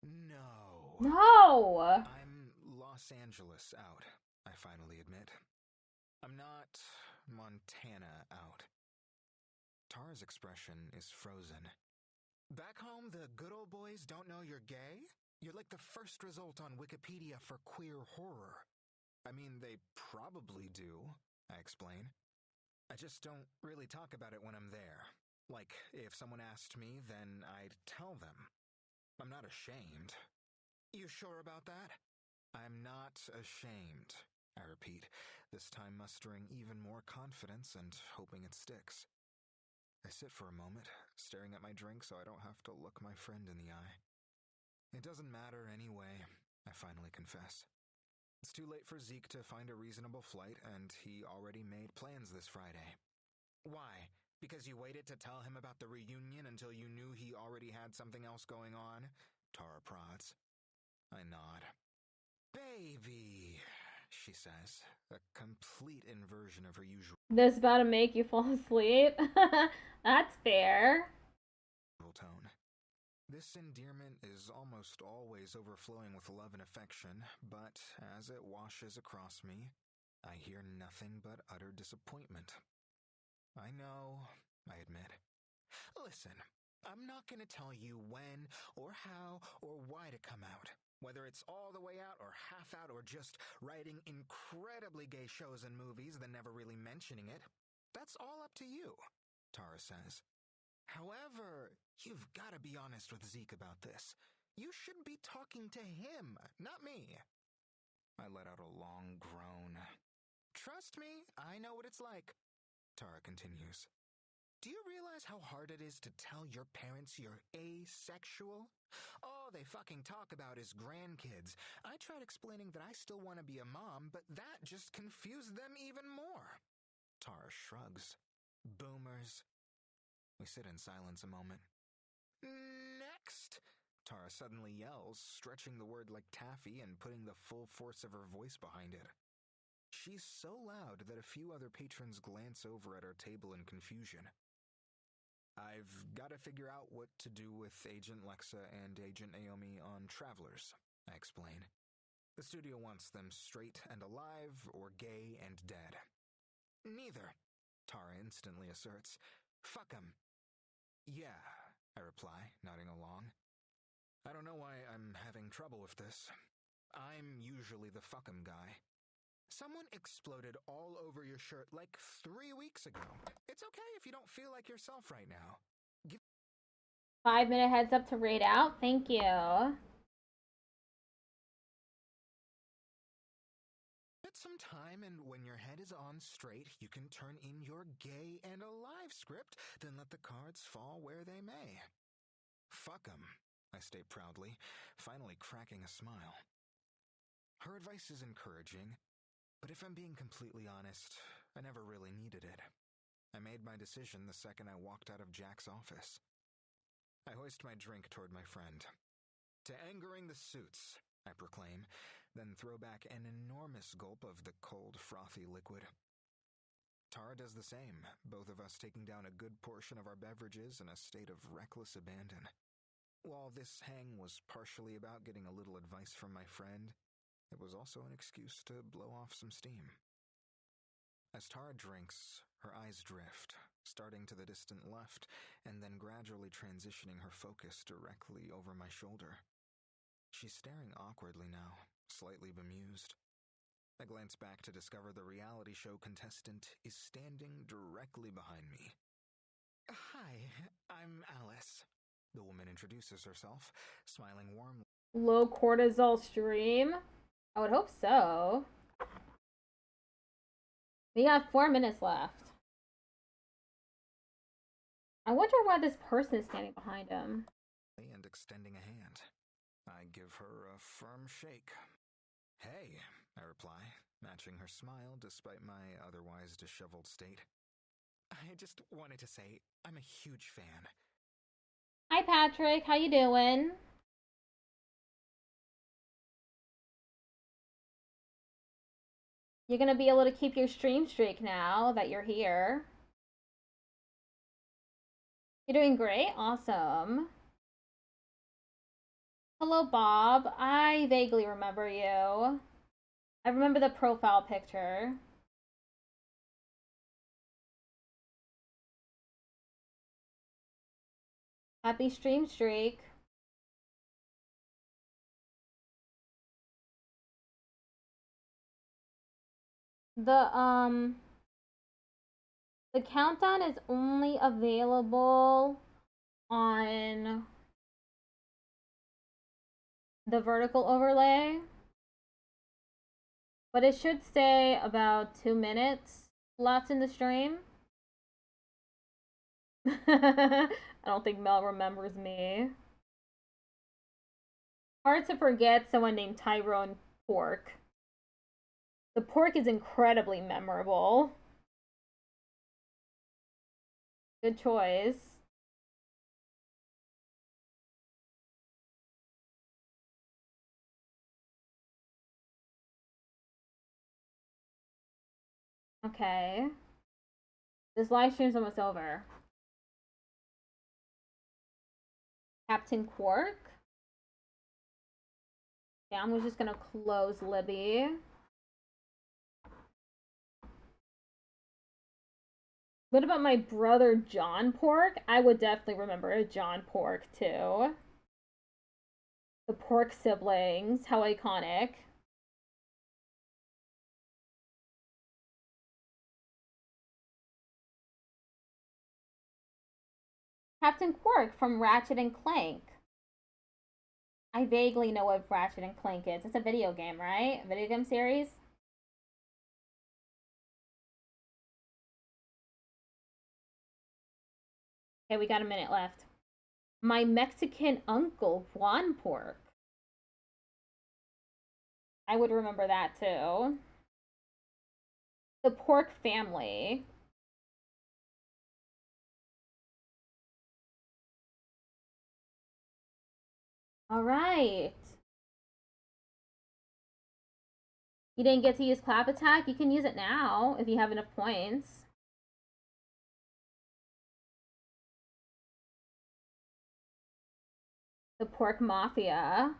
No. No! I'm Los Angeles out, I finally admit. I'm not Montana out. Tara's expression is frozen. Back home, the good old boys don't know you're gay? You're like the first result on Wikipedia for queer horror. I mean, they probably do, I explain. I just don't really talk about it when I'm there. Like, if someone asked me, then I'd tell them. I'm not ashamed. You sure about that? I'm not ashamed, I repeat, this time mustering even more confidence and hoping it sticks. I sit for a moment, staring at my drink so I don't have to look my friend in the eye. It doesn't matter anyway, I finally confess. It's too late for Zeke to find a reasonable flight, and he already made plans this Friday. Why? Because you waited to tell him about the reunion until you knew he already had something else going on? Tara prods. I nod. Baby, she says, a complete inversion of her usual This about to make you fall asleep? That's fair. tone. This endearment is almost always overflowing with love and affection, but as it washes across me, I hear nothing but utter disappointment. I know, I admit. Listen, I'm not going to tell you when or how or why to come out. Whether it's all the way out or half out or just writing incredibly gay shows and movies then never really mentioning it. That's all up to you, Tara says. However, you've got to be honest with Zeke about this. You should be talking to him, not me. I let out a long groan. Trust me, I know what it's like, Tara continues. Do you realize how hard it is to tell your parents you're asexual? All they fucking talk about is grandkids. I tried explaining that I still want to be a mom, but that just confused them even more. Tara shrugs. Boomers. We sit in silence a moment. Next! Tara suddenly yells, stretching the word like taffy and putting the full force of her voice behind it. She's so loud that a few other patrons glance over at our table in confusion. I've got to figure out what to do with Agent Lexa and Agent Naomi on Travelers, I explain. The studio wants them straight and alive or gay and dead. Neither, Tara instantly asserts. Fuck 'em. Yeah, I reply, nodding along. I don't know why I'm having trouble with this. I'm usually the fuck 'em guy. Someone exploded all over your shirt like 3 weeks ago. It's okay if you don't feel like yourself right now. 5-minute heads up to raid out. Thank you. Get some time, and when your head is on straight, you can turn in your gay and alive script, then let the cards fall where they may. Fuck 'em, I state proudly, finally cracking a smile. Her advice is encouraging, but if I'm being completely honest, I never really needed it. I made my decision the second I walked out of Jack's office. I hoist my drink toward my friend. To angering the suits, I proclaim, then throw back an enormous gulp of the cold, frothy liquid. Tara does the same, both of us taking down a good portion of our beverages in a state of reckless abandon. While this hang was partially about getting a little advice from my friend, it was also an excuse to blow off some steam. As Tara drinks, her eyes drift, starting to the distant left, and then gradually transitioning her focus directly over my shoulder. She's staring awkwardly now, slightly bemused. I glance back to discover the reality show contestant is standing directly behind me. Hi, I'm Alice. The woman introduces herself, smiling warmly. Low cortisol stream? I would hope so. We got 4 minutes left. I wonder why this person is standing behind him. And extending a hand. I give her a firm shake. Hey, I reply, matching her smile despite my otherwise disheveled state. I just wanted to say I'm a huge fan. Hi Patrick, how you doing? You're gonna be able to keep your stream streak now that you're here. You're doing great, awesome. Hello Bob, I vaguely remember you. I remember the profile picture. Happy stream streak. The The countdown is only available on the vertical overlay, but it should say about 2 minutes left in the stream. I don't think Mel remembers me. Hard to forget someone named Tyrone Pork. The pork is incredibly memorable. Good choice. Okay. This live stream's almost over. Captain Quark. Yeah, I'm just gonna close Libby. What about my brother John Pork? I would definitely remember a John Pork too. The Pork siblings, how iconic. Captain Quark from Ratchet and Clank. I vaguely know what Ratchet and Clank is. It's a video game, right? A video game series? Okay, we got a minute left. My Mexican uncle, Juan Pork. I would remember that too. The Pork family. All right. You didn't get to use Clap Attack? You can use it now if you have enough points. The Pork Mafia.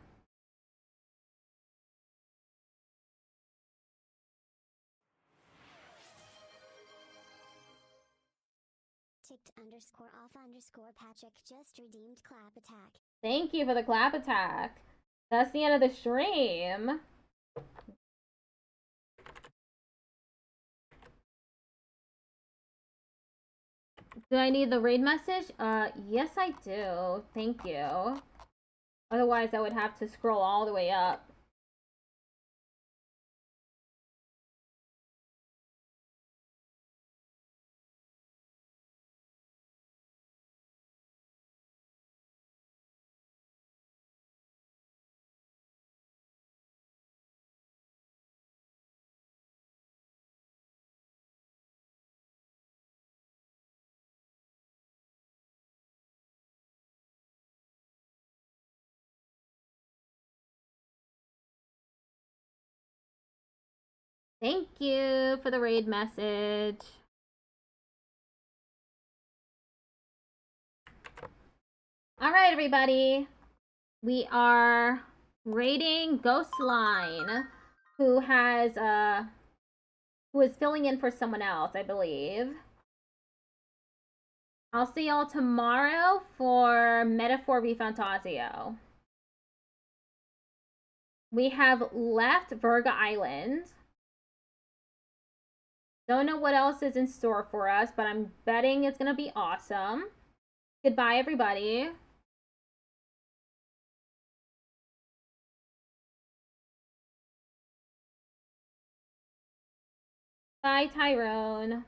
_off_Patrick just redeemed Clap Attack. Thank you for the Clap Attack. That's the end of the stream. Do I need the raid message? Yes I do. Thank you. Otherwise I would have to scroll all the way up. Thank you for the raid message. All right, everybody. We are raiding Ghostline, who is filling in for someone else, I believe. I'll see y'all tomorrow for Metaphor v Fantasio. We have left Virga Island. Don't know what else is in store for us, but I'm betting it's gonna be awesome. Goodbye, everybody. Bye, Tyrone.